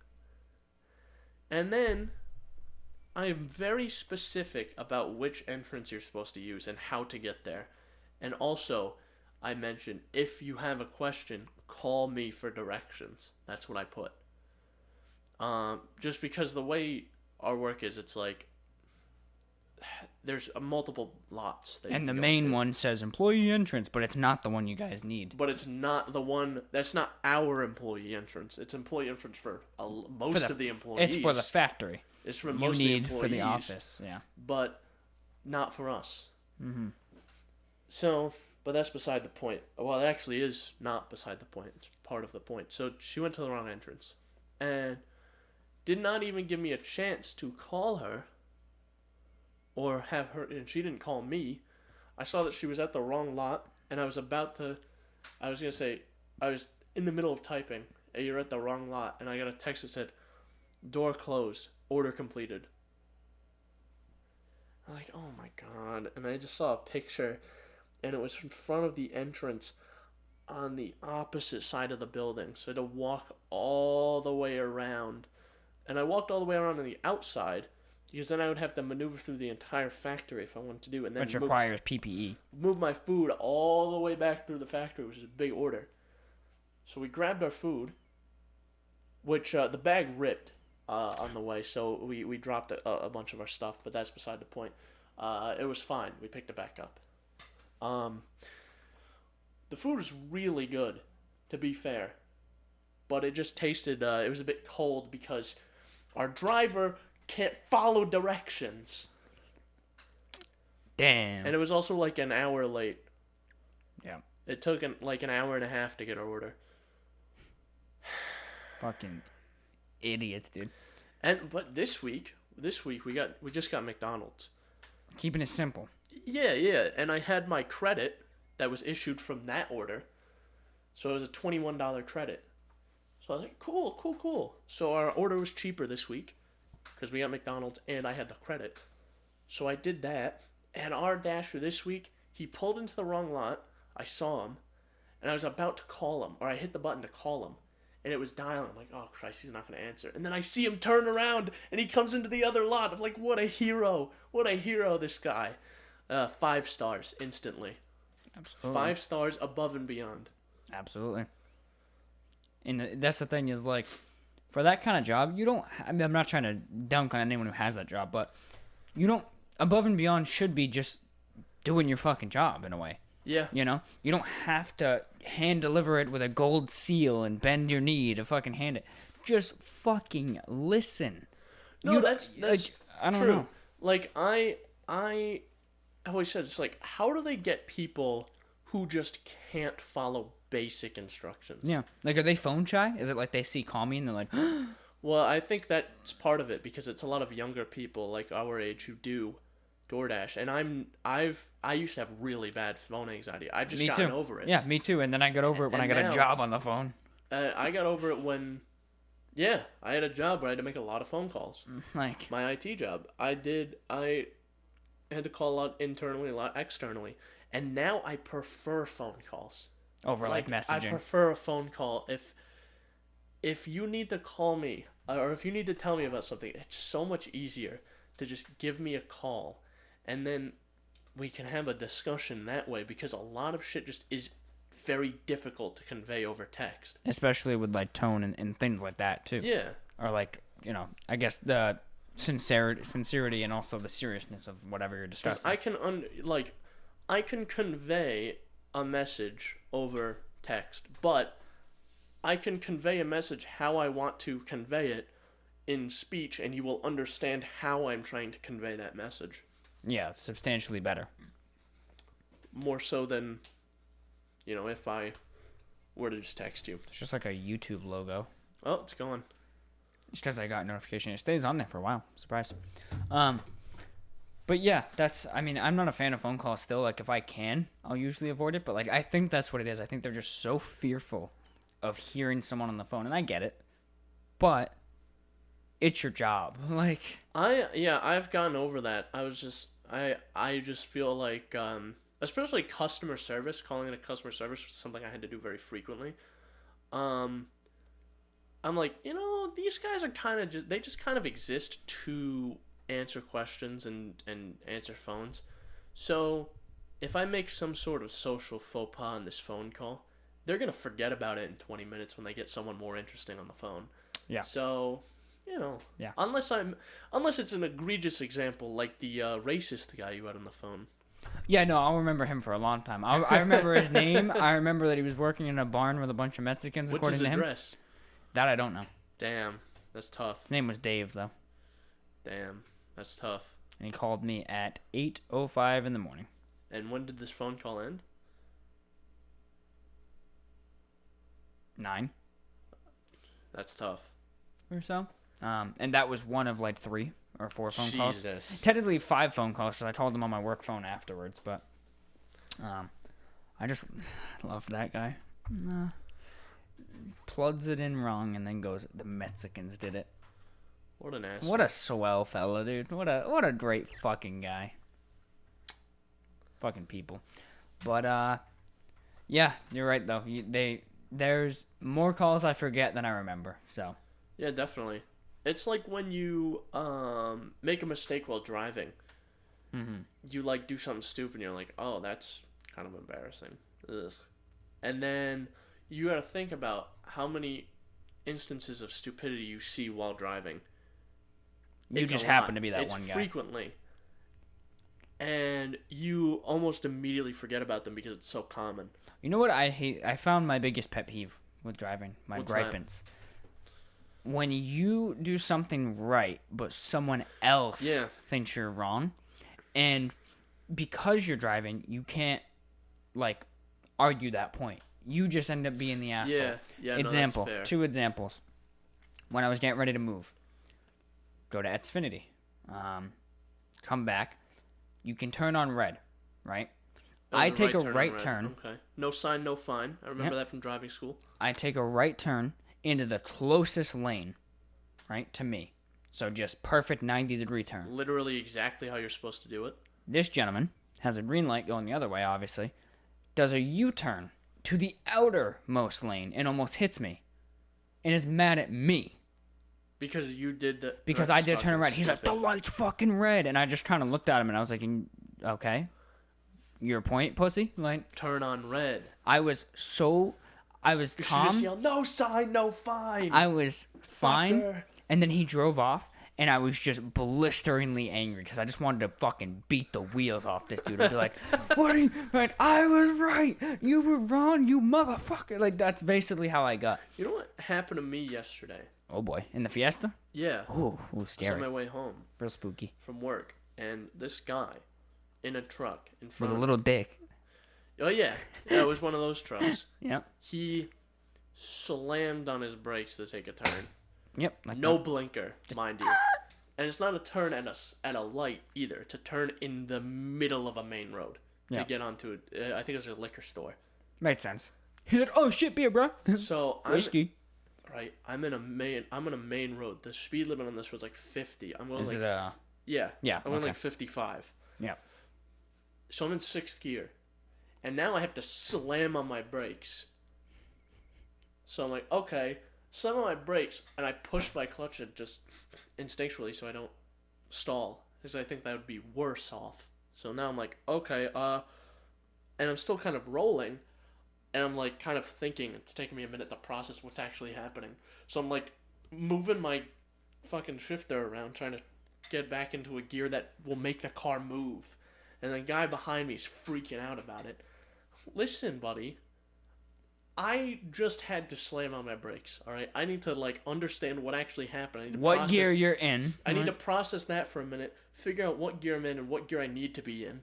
And then I am very specific about which entrance you're supposed to use and how to get there. And also, I mentioned, if you have a question, call me for directions. That's what I put. Just because the way our work is, it's like there's multiple lots that And you the can go main into. one says employee entrance, but it's not the one you guys need. But it's not the one. That's not our employee entrance. It's employee entrance for most of the employees. It's for the factory. It's for You most of the need employees. for the office, yeah. But not for us. Mm-hmm. So, but that's beside the point. Well, it actually is not beside the point. It's part of the point. So she went to the wrong entrance. And did not even give me a chance to call her. Or have her, and she didn't call me. I saw that she was at the wrong lot, and I was in the middle of typing, and you're at the wrong lot, and I got a text that said, door closed, order completed. I'm like, oh my god, and I just saw a picture, and it was in front of the entrance on the opposite side of the building, so I had to walk all the way around, and I walked all the way around on the outside, because then I would have to maneuver through the entire factory if I wanted to do it. And then Which requires PPE. Move my food all the way back through the factory, which is a big order. So we grabbed our food, which the bag ripped on the way, so we dropped a bunch of our stuff, but that's beside the point. It was fine. We picked it back up. The food was really good, to be fair. But it just tasted, it was a bit cold because our driver can't follow directions. Damn. And it was also like an hour late. Yeah. It took like an hour and a half to get our order. Fucking idiots, dude. But this week we just got McDonald's. Keeping it simple. Yeah, and I had my credit that was issued from that order. So it was a $21 credit. So I was like, cool. So our order was cheaper this week because we got McDonald's and I had the credit. So I did that. And our Dasher this week, he pulled into the wrong lot. I saw him. And I was about to call him. Or I hit the button to call him. And it was dialing. I'm like, oh, Christ, he's not going to answer. And then I see him turn around. And he comes into the other lot. I'm like, what a hero. What a hero, this guy. 5 stars instantly. Absolutely. 5 stars above and beyond. Absolutely. And that's the thing is, like, for that kind of job, you don't... I mean, I'm not trying to dunk on anyone who has that job, but you don't... Above and beyond should be just doing your fucking job, in a way. Yeah. You know? You don't have to hand deliver it with a gold seal and bend your knee to fucking hand it. Just fucking listen. No, that's like, I don't true. know. Like, I always said, it's like, how do they get people who just can't follow basic instructions? Yeah. Like, are they phone shy? Is it like they see call me and they're like... Well, I think that's part of it because it's a lot of younger people like our age who do Doordash, and I used to have really bad phone anxiety. I've just gotten over it. Yeah, me too. And then I got over it when I got a job on the phone. I got over it when, I had a job where I had to make a lot of phone calls. Like my IT job, I had to call a lot internally, a lot externally, and now I prefer phone calls over like messaging. I prefer a phone call if you need to call me or if you need to tell me about something. It's so much easier to just give me a call, and then we can have a discussion that way because a lot of shit just is very difficult to convey over text. Especially with like tone and things like that too. Yeah. Or like, you know, I guess the sincerity and also the seriousness of whatever you're discussing. I can convey a message over text, but I can convey a message how I want to convey it in speech, and you will understand how I'm trying to convey that message. Yeah, substantially better. More so than, if I were to just text you. It's just like a YouTube logo. Oh, it's gone. It's because I got notification. It stays on there for a while. Surprised. But yeah, I'm not a fan of phone calls still. Like, if I can, I'll usually avoid it. But, like, I think that's what it is. I think they're just so fearful of hearing someone on the phone. And I get it. But it's your job. Like, I've gotten over that. I just feel like, especially customer service, calling it a customer service was something I had to do very frequently. I'm like, these guys are they just kind of exist to answer questions and answer phones. So if I make some sort of social faux pas on this phone call, they're going to forget about it in 20 minutes when they get someone more interesting on the phone. Yeah. So Yeah. Unless it's an egregious example like the racist guy you had on the phone. Yeah, no, I'll remember him for a long time. I remember his name. I remember that he was working in a barn with a bunch of Mexicans, What's according his to him. address? That I don't know. Damn, that's tough. His name was Dave, though. Damn, that's tough. And he called me at 8:05 in the morning. And when did this phone call end? 9 That's tough. or so. And that was one of like 3 or 4 phone calls. Jesus. Technically 5 phone calls because I called him on my work phone afterwards. But I just love that guy. Plugs it in wrong and then goes, the Mexicans did it. What an ass. What a swell fella, dude. What a great fucking guy. Fucking people. But yeah, you're right though. There's more calls I forget than I remember. So Yeah, definitely. It's like when you make a mistake while driving. mm-hmm. You like do something stupid and you're like, oh, that's kind of embarrassing. Ugh. And then you got to think about how many instances of stupidity you see while driving. You It's just a happen lot. to be that It's one guy. frequently. And you almost immediately forget about them because it's so common. You know what I hate? I found my biggest pet peeve with driving. My What's that? gripings. When you do something right, but someone else thinks you're wrong, and because you're driving, you can't like argue that point. You just end up being the asshole. Yeah. Example. No, that's fair. 2 examples. When I was getting ready to move, go to Xfinity. Come back. You can turn on red, right? I take a right turn. Okay. No sign, no fine. I remember that from driving school. I take a right turn into the closest lane, right, to me. So just perfect 90-degree turn. Literally exactly how you're supposed to do it. This gentleman has a green light going the other way, obviously. Does a U-turn to the outermost lane and almost hits me. And is mad at me. Because you did the... Because I did turn red. He's like, the light's fucking red. And I just kind of looked at him and I was like, okay. Your point, pussy? Like, turn on red. I was calm. Just yell, no sign, no fine. I was fine. Fucker. And then he drove off. And I was just blisteringly angry because I just wanted to fucking beat the wheels off this dude and be like, what are you, like, I was right. You were wrong, you motherfucker. Like, that's basically how I got. You know what happened to me yesterday? Oh, boy. In the Fiesta? Yeah. Ooh, I was scary. on my way home Real spooky. from work. And this guy in a truck in With front a of little dick. Oh, yeah. Yeah, it was one of those trucks. Yep. He slammed on his brakes to take a turn. Yep. Like No that. blinker, mind you. And it's not a turn at a light either. It's a turn in the middle of a main road to get onto it. I think it was a liquor store. Made sense. He's like, oh shit, beer, bro. So Whiskey. I'm on a main road. The speed limit on this was like 50. I'm going Is like it yeah. Yeah, I'm going okay. like 55. Yeah. So I'm in 6th gear, and now I have to slam on my brakes. So I'm like, okay, slam on my brakes, and I push my clutch just instinctually so I don't stall, because I think that would be worse off. So now I'm like, okay, and I'm still kind of rolling, and I'm like kind of thinking. It's taking me a minute to process what's actually happening. So I'm like moving my fucking shifter around, trying to get back into a gear that will make the car move. And the guy behind me is freaking out about it. Listen, buddy. I just had to slam on my brakes, alright? I need to, like, understand what actually happened. I need to What gear you're in. I need to process that for a minute, figure out what gear I'm in and what gear I need to be in.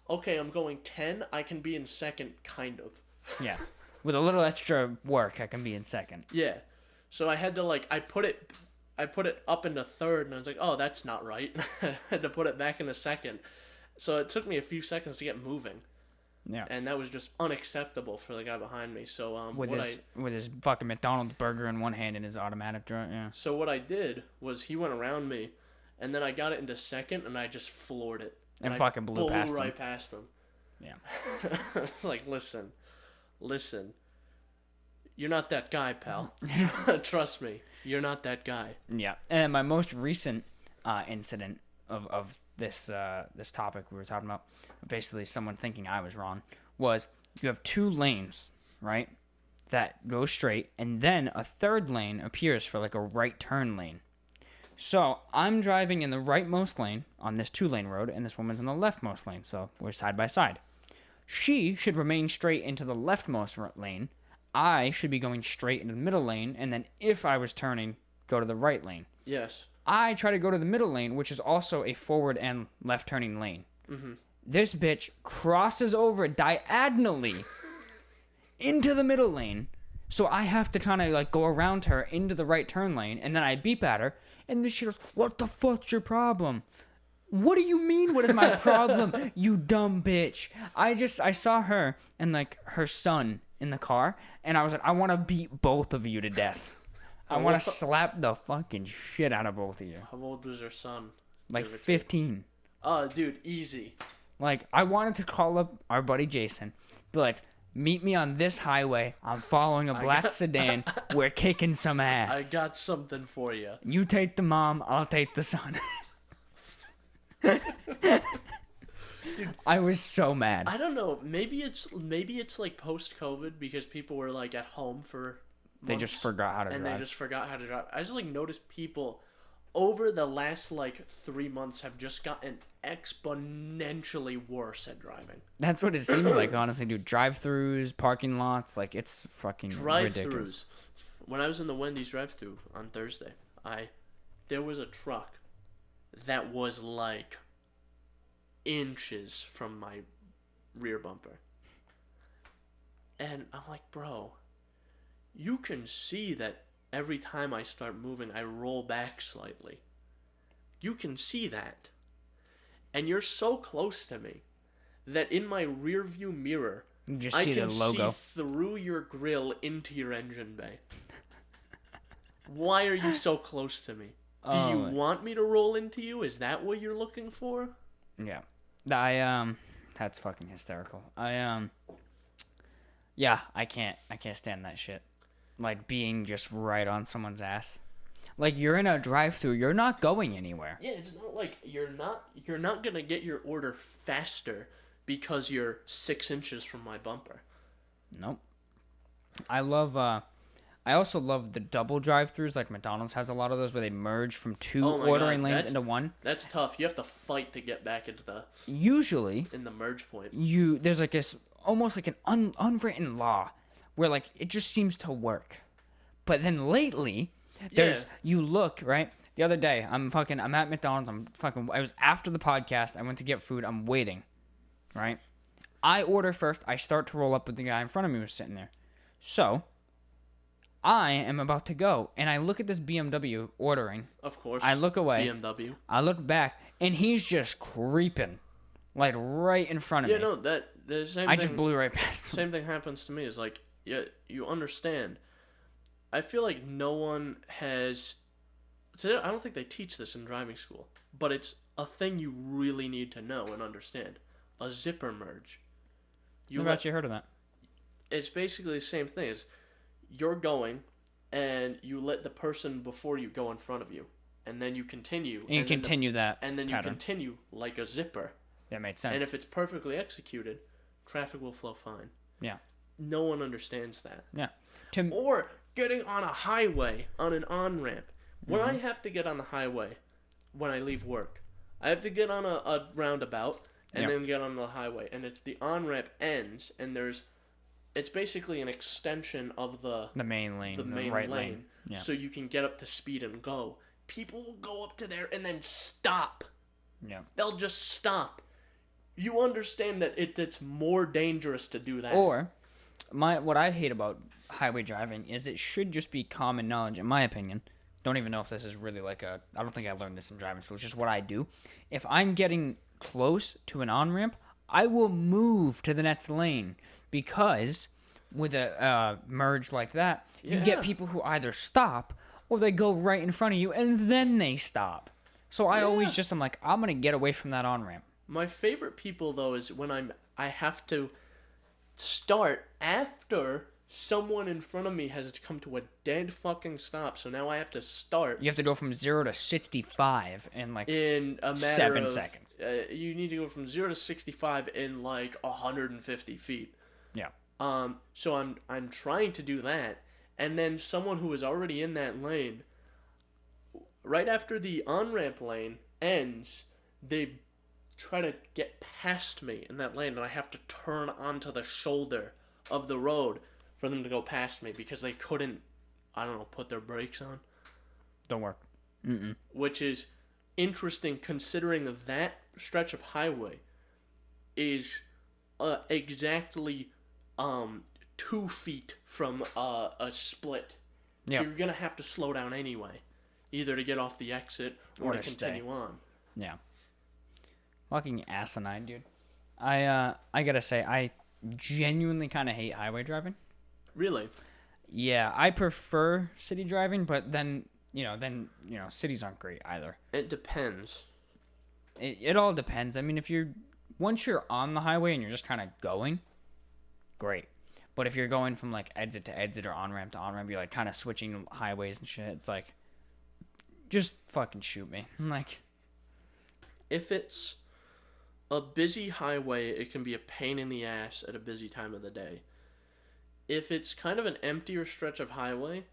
Okay, I'm going 10. I can be in 2nd, kind of. Yeah. With a little extra work, I can be in 2nd. Yeah. So I had to, like, I put it up into 3rd, and I was like, oh, that's not right. I had to put it back into 2nd. So it took me a few seconds to get moving. Yeah. And that was just unacceptable for the guy behind me. So With his fucking McDonald's burger in one hand and his automatic drawer, yeah. So what I did was he went around me, and then I got it into 2nd, and I just floored it. And fucking blew past him. right past him. Yeah. It's like, listen, you're not that guy, pal. Trust me, you're not that guy. Yeah. And my most recent incident of this topic we were talking about, basically someone thinking I was wrong, was you have 2 lanes, right, that go straight, and then a 3rd lane appears for like a right turn lane. So I'm driving in the rightmost lane on this 2-lane road, and this woman's in the leftmost lane, so we're side by side. She should remain straight into the leftmost lane. I should be going straight into the middle lane, and then if I was turning, go to the right lane. Yes. I try to go to the middle lane, which is also a forward and left turning lane. This bitch crosses over diagonally into the middle lane, so I have to kind of like go around her into the right turn lane, and then I beep at her, and then she goes, "What the fuck's your problem?" What do you mean, what is my problem, you dumb bitch? I saw her and like her son in the car, and I was like, I want to beat both of you to death. I want to slap the fucking shit out of both of you. How old was her son? Like 15. Oh, dude, easy. Like, I wanted to call up our buddy Jason, be like, meet me on this highway. I'm following a black sedan. We're kicking some ass. I got something for you. You take the mom, I'll take the son. I was so mad. I don't know. Maybe it's like post-COVID because people were like at home for months, they just forgot how to drive. And they just forgot how to drive. I just like noticed people over the last like 3 months have just gotten exponentially worse at driving. That's what it seems like, honestly, dude. Drive-throughs, parking lots, like it's fucking ridiculous. When I was in the Wendy's drive-through on Thursday, there was a truck that was like inches from my rear bumper. And I'm like, bro, you can see that every time I start moving, I roll back slightly. You can see that. And you're so close to me that in my rear view mirror, you just see the logo. See through your grill into your engine bay. Why are you so close to me? Do you want me to roll into you? Is that what you're looking for? Yeah. That's fucking hysterical. Yeah, I can't stand that shit. Like being just right on someone's ass. Like you're in a drive-through, you're not going anywhere. Yeah, it's not like you're not gonna get your order faster because you're 6 inches from my bumper. Nope. I also love the double drive-thrus. Like McDonald's has a lot of those where they merge from two ordering lanes into one. That's tough. You have to fight to get back into the. Usually. In the merge point. There's like this almost like an unwritten law where like it just seems to work, but then lately you look right. The other day I'm at McDonald's. I was after the podcast. I went to get food. I'm waiting, right? I order first. I start to roll up with the guy in front of me who's sitting there. So. I am about to go, and I look at this BMW ordering. Of course. I look away. BMW. I look back, and he's just creeping, like right in front of me. Yeah, no, the same thing. I just blew right past him. Same thing happens to me. Is like, yeah, you understand. I feel like no one has. I don't think they teach this in driving school, but it's a thing you really need to know and understand. A zipper merge. I've actually heard of that. It's basically the same thing. You're going, and you let the person before you go in front of you, and then you continue. And you continue that and then pattern. You continue like a zipper. That made sense. And if it's perfectly executed, traffic will flow fine. Yeah. No one understands that. Yeah. Or getting on a highway, on an on-ramp. When I have to get on the highway, when I leave work, I have to get on a roundabout, and then get on the highway. And it's the on-ramp ends, and it's basically an extension of the main lane, the right lane. lane. Yeah. So you can get up to speed and go. People will go up to there and then stop. Yeah. They'll just stop. You understand that it's more dangerous to do that. Or, what I hate about highway driving is it should just be common knowledge, in my opinion. Don't even know if this is really I don't think I learned this in driving school. It's just what I do. If I'm getting close to an on-ramp, I will move to the next lane because with a merge like that, you get people who either stop or they go right in front of you and then they stop. So I always I'm like, I'm going to get away from that on-ramp. My favorite people, though, is when I have to start after someone in front of me has come to a dead fucking stop. So now I have to start. You have to go from 0 to 65 in in a matter 7 seconds. You need to go from 0 to 65 in 150 feet. Yeah. So I'm trying to do that, and then someone who is already in that lane right after the on-ramp lane ends, they try to get past me in that lane, and I have to turn onto the shoulder of the road for them to go past me because they couldn't, I don't know, put their brakes on. Don't work. Which is interesting considering that stretch of highway is exactly 2 feet from a split. Yep. So you're going to have to slow down anyway, either to get off the exit or to continue on. Yeah. Fucking asinine, dude. I gotta say, I genuinely kind of hate highway driving. Really? Yeah, I prefer city driving, but then cities aren't great either. It depends. It all depends. I mean, once you're on the highway and you're just kind of going, great. But if you're going from like exit to exit or on ramp to on ramp, you're like kind of switching highways and shit. It's like, just fucking shoot me. I'm like, if it's a busy highway, it can be a pain in the ass at a busy time of the day. If it's kind of an emptier stretch of highway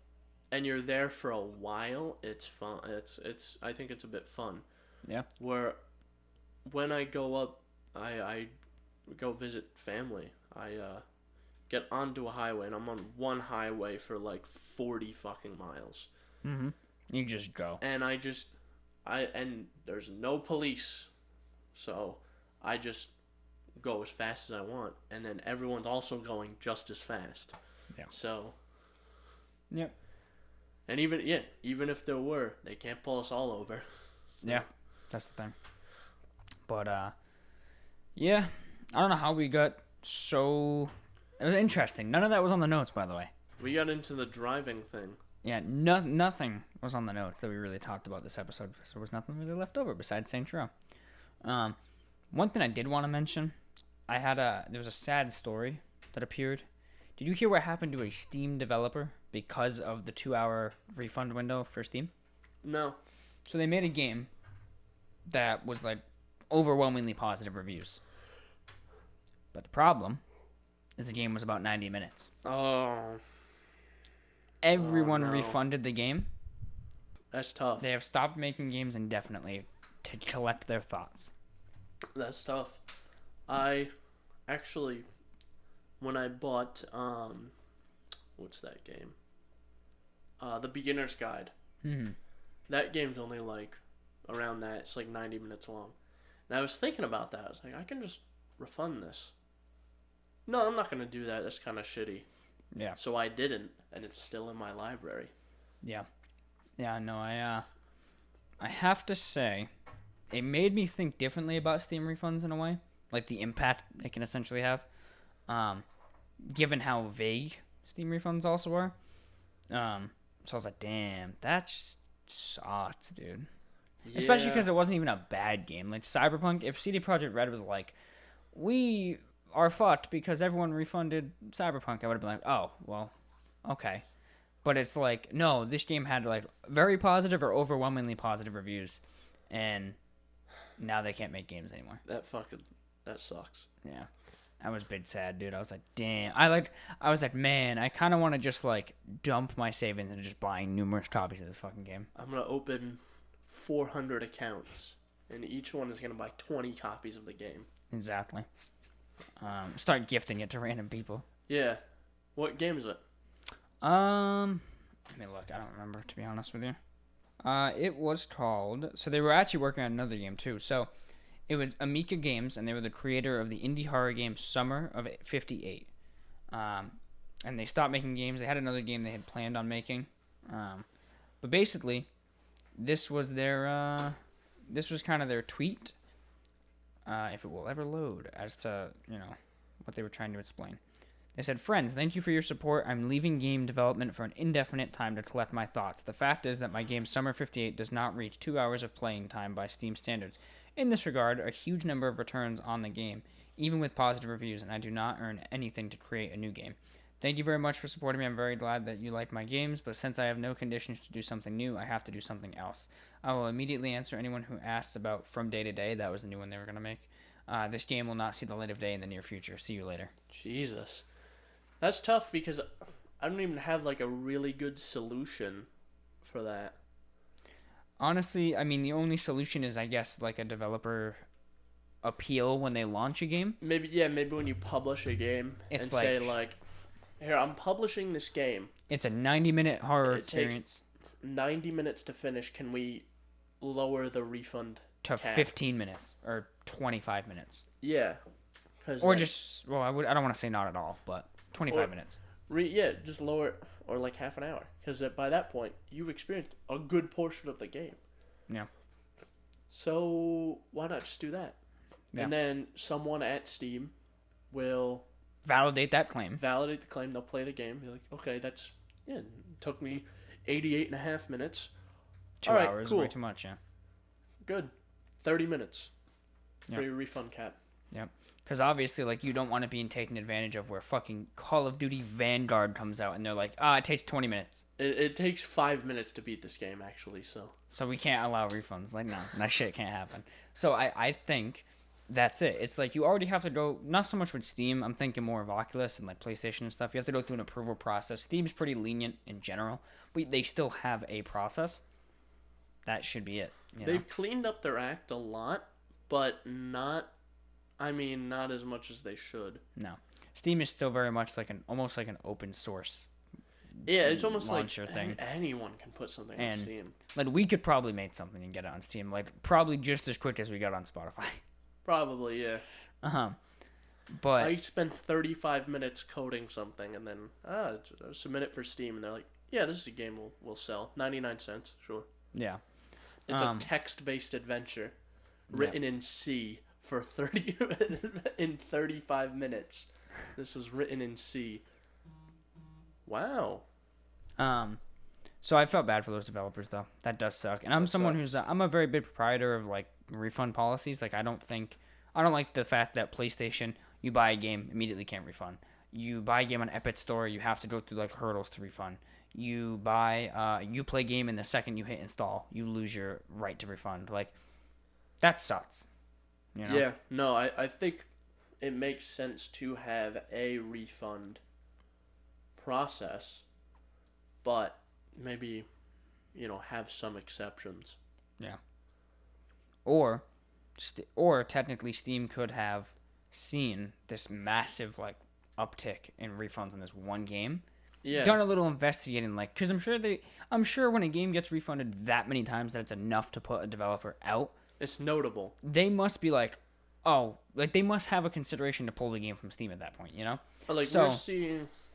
and you're there for a while, it's fun. It's I think it's a bit fun. Yeah. Where when I go up, I go visit family. I get onto a highway and I'm on one highway for like 40 fucking miles. Mm-hmm. You just go. And and there's no police, so I just go as fast as I want, and then everyone's also going just as fast. Yeah. So. Yep. And even if there were, they can't pull us all over. Yeah, that's the thing. But yeah, I don't know how we got so. It was interesting. None of that was on the notes, by the way. We got into the driving thing. Yeah, nothing was on the notes that we really talked about this episode because there was nothing really left over besides Saints Row. One thing I did want to mention, there was a sad story that appeared. Did you hear what happened to a Steam developer because of the 2-hour refund window for Steam? No. So they made a game that was like overwhelmingly positive reviews. But the problem is the game was about 90 minutes. Oh. Everyone no. refunded the game. That's tough. They have stopped making games indefinitely to collect their thoughts. That's tough. I actually, when I bought, what's that game? The Beginner's Guide. Mm-hmm. That game's only like around that. It's like 90 minutes long. And I was thinking about that. I was like, I can just refund this. No, I'm not going to do that. That's kind of shitty. Yeah. So I didn't, and it's still in my library. Yeah. Yeah, no, I have to say, it made me think differently about Steam refunds in a way. Like the impact they can essentially have. Given how vague Steam refunds also are. So I was like, damn, that sucks, dude. Yeah. Especially because it wasn't even a bad game. Like Cyberpunk, if CD Projekt Red was like, we are fucked because everyone refunded Cyberpunk, I would have been like, oh, well, okay. But it's like, no, this game had like very positive or overwhelmingly positive reviews, and now they can't make games anymore. That sucks. Yeah. I was a bit sad, dude. I was like, damn. I was like, man, I kind of want to just like dump my savings into just buying numerous copies of this fucking game. I'm going to open 400 accounts, and each one is going to buy 20 copies of the game. Exactly. Start gifting it to random people. Yeah. What game is it? Let me look. I don't remember, to be honest with you. It was called... So they were actually working on another game, too. So it was Amica Games, and they were the creator of the indie horror game Summer of '58. And they stopped making games. They had another game they had planned on making. But basically, this was their... this was kind of their tweet, if it will ever load, as to, what they were trying to explain. They said, friends, thank you for your support. I'm leaving game development for an indefinite time to collect my thoughts. The fact is that my game Summer 58 does not reach 2 hours of playing time by Steam standards. In this regard, a huge number of returns on the game, even with positive reviews, and I do not earn anything to create a new game. Thank you very much for supporting me. I'm very glad that you like my games, but since I have no conditions to do something new, I have to do something else. I will immediately answer anyone who asks about From Day to Day. That was the new one they were going to make. This game will not see the light of day in the near future. See you later. Jesus. That's tough because I don't even have like a really good solution for that. Honestly, I mean, the only solution is, I guess, like a developer appeal when they launch a game. Maybe when you publish a game It's and like, say like, here, I'm publishing this game. it's a 90-minute horror It experience takes 90 minutes to finish. Can we lower the refund to cap? 15 minutes or 25 minutes. Yeah. Or just, well, I don't want to say not at all, but 25 minutes. Just lower it, or like half an hour. Because by that point, you've experienced a good portion of the game. Yeah. So why not just do that? Yeah. And then someone at Steam will validate that claim. Validate the claim. They'll play the game. Be like, okay, it took me 88.5 minutes. 2 hours, cool. Way too much, yeah. Good. 30 minutes for your refund cap. Yep. Because obviously, like, you don't want to be taken advantage of where fucking Call of Duty Vanguard comes out and they're like, it takes 20 minutes. It takes 5 minutes to beat this game, actually, So we can't allow refunds. Like, no, that shit can't happen. So I think that's it. It's like you already have to go, not so much with Steam. I'm thinking more of Oculus and like PlayStation and stuff. You have to go through an approval process. Steam's pretty lenient in general, but they still have a process. That should be it. They've cleaned up their act a lot, but not as much as they should. No. Steam is still very much like almost like an open source. Yeah, it's almost launcher like thing. Anyone can put something on Steam. Like we could probably make something and get it on Steam, like probably just as quick as we got on Spotify. Probably, yeah. But I spent 35 minutes coding something and then submit it for Steam, and they're like, "Yeah, this is a game we'll sell. 99 cents, sure." Yeah. It's a text-based adventure written in C for 35 minutes. This was written in C. Wow. So I felt bad for those developers though. That does suck. And I'm I'm a very big proprietor of like refund policies. Like I don't like the fact that PlayStation, you buy a game, immediately can't refund. You buy a game on Epic Store, you have to go through like hurdles to refund. You play a game, and the second you hit install, you lose your right to refund. Like that sucks. You know? Yeah, no, I think it makes sense to have a refund process, but maybe, have some exceptions. Yeah. Or technically Steam could have seen this massive like uptick in refunds in this one game. Yeah. Done a little investigating, like, because I'm sure when a game gets refunded that many times that it's enough to put a developer out. It's notable. They must be like, they must have a consideration to pull the game from Steam at that point, you know? Like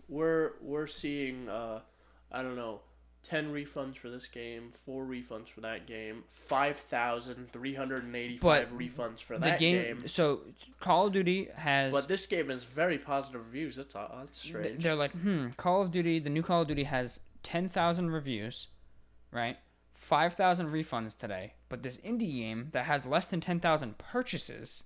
we're seeing, I don't know, 10 refunds for this game, 4 refunds for that game, 5,385 refunds for that game. So Call of Duty has, but this game has very positive reviews. That's strange. They're like, Call of Duty, the new Call of Duty has 10,000 reviews, right? 5,000 refunds today, but this indie game that has less than 10,000 purchases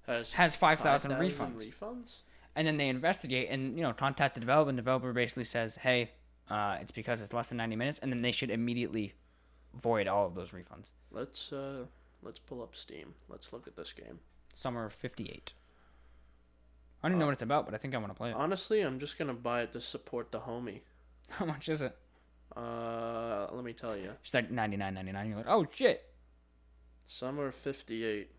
has 5,000 refunds. And then they investigate and contact the developer. And the developer basically says, "Hey, it's because it's less than 90 minutes," and then they should immediately void all of those refunds. Let's pull up Steam. Let's look at this game. Summer of '58. I don't even know what it's about, but I think I want to play it. Honestly, I'm just gonna buy it to support the homie. How much is it? Let me tell you. It's like $99.99. You're like, oh shit. Summer of '58.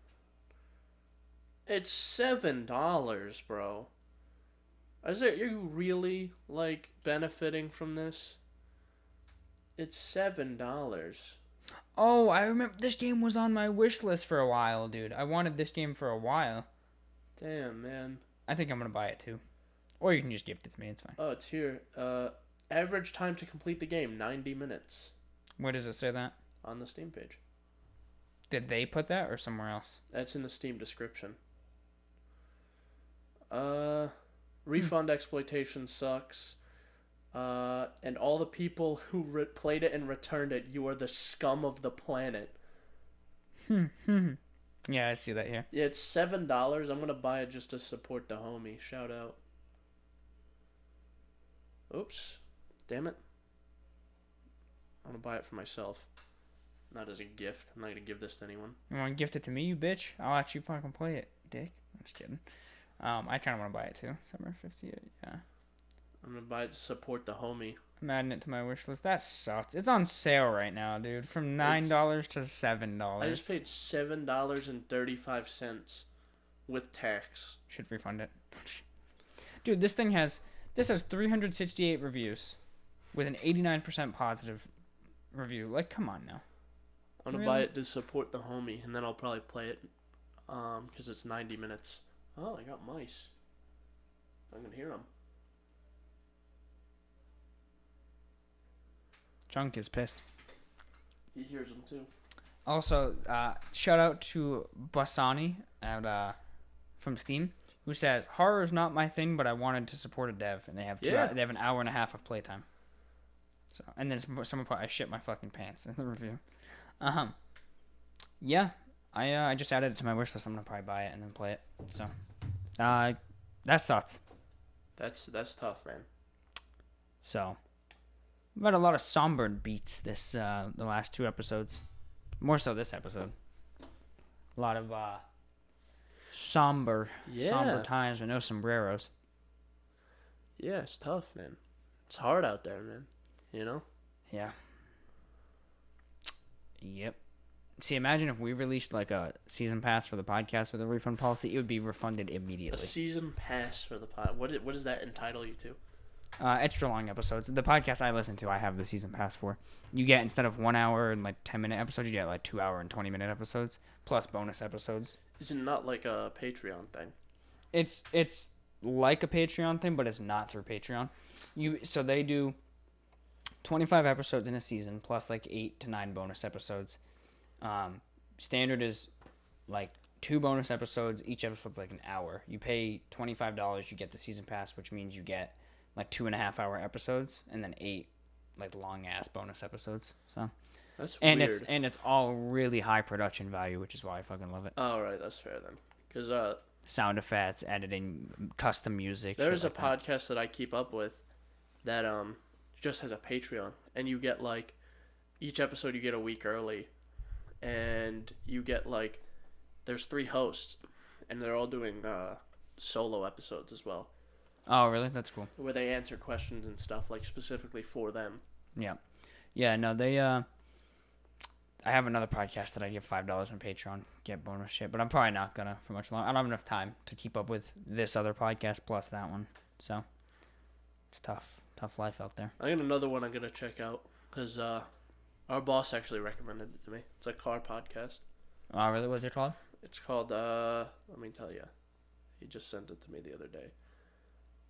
It's $7, bro. Are you really like benefiting from this? It's $7. Oh, I remember this game was on my wish list for a while, dude. I wanted this game for a while. Damn, man. I think I'm gonna buy it too, or you can just gift it to me. It's fine. Oh, it's here. Average time to complete the game 90 minutes. Where does it say that? On the Steam page. Did they put that or somewhere else? That's in the Steam description. Refund exploitation sucks. And all the people who played it and returned it, you are the scum of the planet. Yeah, I see that here. Yeah, it's $7. I'm gonna buy it just to support the homie. Shout out. Oops. Damn it. I'm gonna buy it for myself. Not as a gift. I'm not gonna give this to anyone. You wanna gift it to me, you bitch? I'll actually fucking play it, dick. I'm just kidding. I kinda wanna buy it too. Summer 58, yeah. I'm gonna buy it to support the homie. I'm adding it to my wish list. That sucks. It's on sale right now, dude. From $9 to $7. I just paid $7.35 with tax. Should refund it. Dude, this has 368 reviews with an 89% positive review. Like, come on now. I'm gonna buy it to support the homie, and then I'll probably play it, because it's 90 minutes. Oh, I got mice. I can hear them. Chunk is pissed. He hears them too. Also, shout out to Basani from Steam, who says horror is not my thing, but I wanted to support a dev, and they have they have an hour and a half of playtime. So, and then someone put I shit my fucking pants in the review. Yeah, I just added it to my wish list. I'm gonna probably buy it and then play it. So, that sucks. That's tough, man. So, we've had a lot of somber beats the last 2 episodes. More so this episode. A lot of somber times with no sombreros. Yeah, it's tough, man. It's hard out there, man. You know? Yeah. Yep. See, imagine if we released like a season pass for the podcast with a refund policy, it would be refunded immediately. A season pass for the pod. What does that entitle you to? Extra long episodes. The podcast I listen to, I have the season pass for. You get, instead of 1 hour and like 10-minute episodes, you get like 2 hour and 20-minute episodes plus bonus episodes. Is it not like a Patreon thing? It's like a Patreon thing, but it's not through Patreon. So they do 25 episodes in a season plus like 8 to 9 bonus episodes. Standard is like 2 bonus episodes. Each episode's like an hour. You pay $25, you get the season pass, which means you get like 2.5 hour episodes and then 8 like long ass bonus episodes. So that's weird. And it's all really high production value, which is why I fucking love it. Oh, right, that's fair then. Because sound effects, editing, custom music. There's a podcast that I keep up with that just has a Patreon, and you get like each episode you get a week early, and you get like there's 3 hosts, and they're all doing solo episodes as well. Oh, really? That's cool. Where they answer questions and stuff like specifically for them. Yeah. No, they I have another podcast that I give $5 on Patreon, get bonus shit, but I'm probably not gonna for much longer. I don't have enough time to keep up with this other podcast plus that one, so it's tough life out there. I got another one I'm gonna check out because our boss actually recommended it to me. It's a car podcast. Oh, really? What's it called? It's called let me tell you. He just sent it to me the other day.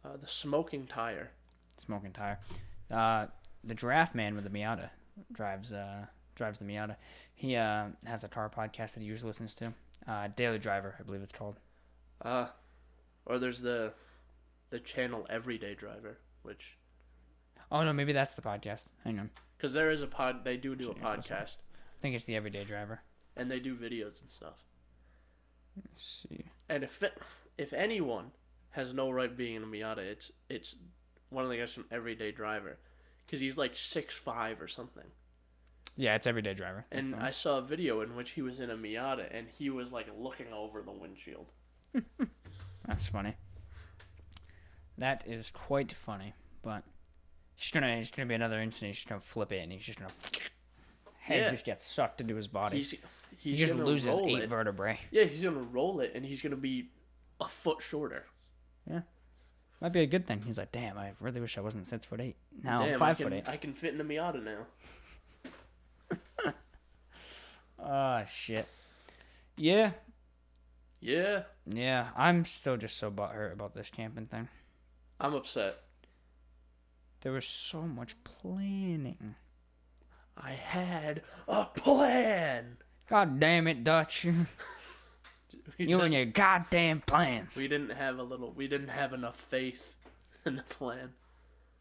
The Smoking Tire. Smoking Tire. The Draft Man with the Miata drives the Miata. He has a car podcast that he usually listens to. Daily Driver, I believe it's called. Or there's the channel Everyday Driver, which. Oh no, maybe that's the podcast. Hang on. Because there is a pod. They do a podcast. I think it's the Everyday Driver. And they do videos and stuff. Let's see. And if anyone has no right being in a Miata, it's one of the guys from Everyday Driver, because he's like 6'5" or something. Yeah, it's Everyday Driver. And I saw a video in which he was in a Miata and he was like looking over the windshield. That's funny. That is quite funny, but it's gonna be another incident. He's just gonna flip it and he's just gonna head just gets sucked into his body. He just loses 8 vertebrae. Yeah, he's gonna roll it and he's gonna be a foot shorter. Yeah. Might be a good thing. He's like, damn, I really wish I wasn't 6'8". Now I'm 5'8". I can fit in a Miata now. Oh, shit. Yeah. Yeah. Yeah, I'm still just so butthurt about this camping thing. I'm upset. There was so much planning. I had a plan. God damn it, Dutch. You and your goddamn plans. We didn't have enough faith in the plan.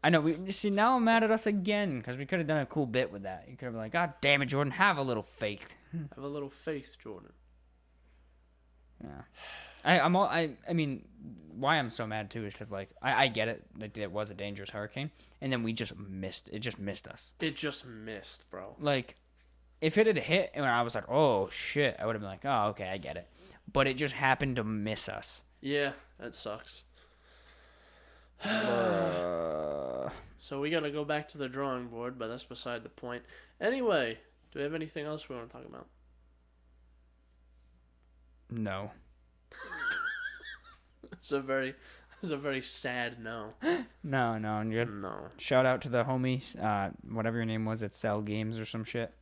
I know. Now I'm mad at us again because we could have done a cool bit with that. You could have been like, God damn it, Jordan, have a little faith. Have a little faith, Jordan. Yeah. I mean, why I'm so mad too is because like I get it, like it was a dangerous hurricane, and then we just missed. It just missed us. It just missed, bro. Like, if it had hit and I was like, oh shit, I would have been like, oh okay, I get it. But it just happened to miss us. Yeah, that sucks. So we gotta go back to the drawing board, but that's beside the point. Anyway, do we have anything else we want to talk about? No. It's a very sad no. No, I'm good. No. Shout out to the homie, whatever your name was at Cell Games or some shit.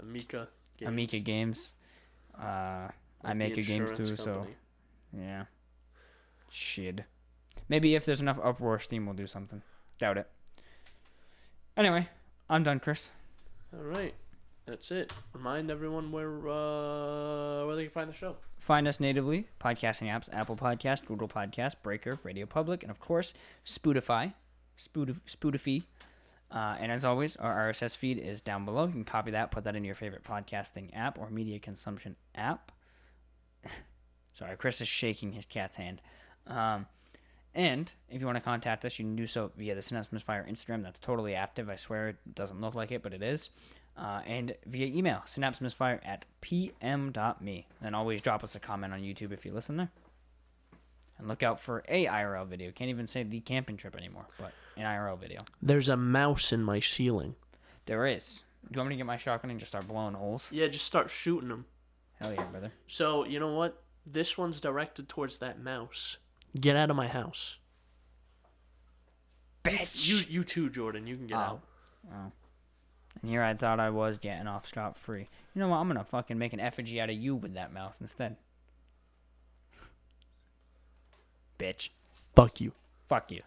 Amika Games. I make a games too, so yeah. Shit. Maybe if there's enough uproar, Steam will do something. Doubt it. Anyway, I'm done, Chris. All right, that's it. Remind everyone where they can find the show. Find us natively, podcasting apps, Apple Podcast, Google Podcast, Breaker, Radio Public, and of course, Spotify. And as always, our RSS feed is down below. You can copy that, put that in your favorite podcasting app or media consumption app. Sorry, Chris is shaking his cat's hand. And if you want to contact us, you can do so via the Synapse Misfire Instagram. That's totally active. I swear it doesn't look like it, but it is. And via email, synapsemisfire@pm.me. And always drop us a comment on YouTube if you listen there. And look out for a IRL video. Can't even say the camping trip anymore, but an IRL video. There's a mouse in my ceiling. There is. Do you want me to get my shotgun and just start blowing holes? Yeah, just start shooting them. Hell yeah, brother. So, you know what? This one's directed towards that mouse. Get out of my house. Bitch! You too, Jordan. You can get out. Oh. And here I thought I was getting off scot-free. You know what? I'm gonna fucking make an effigy out of you with that mouse instead. Bitch. Fuck you. Fuck you.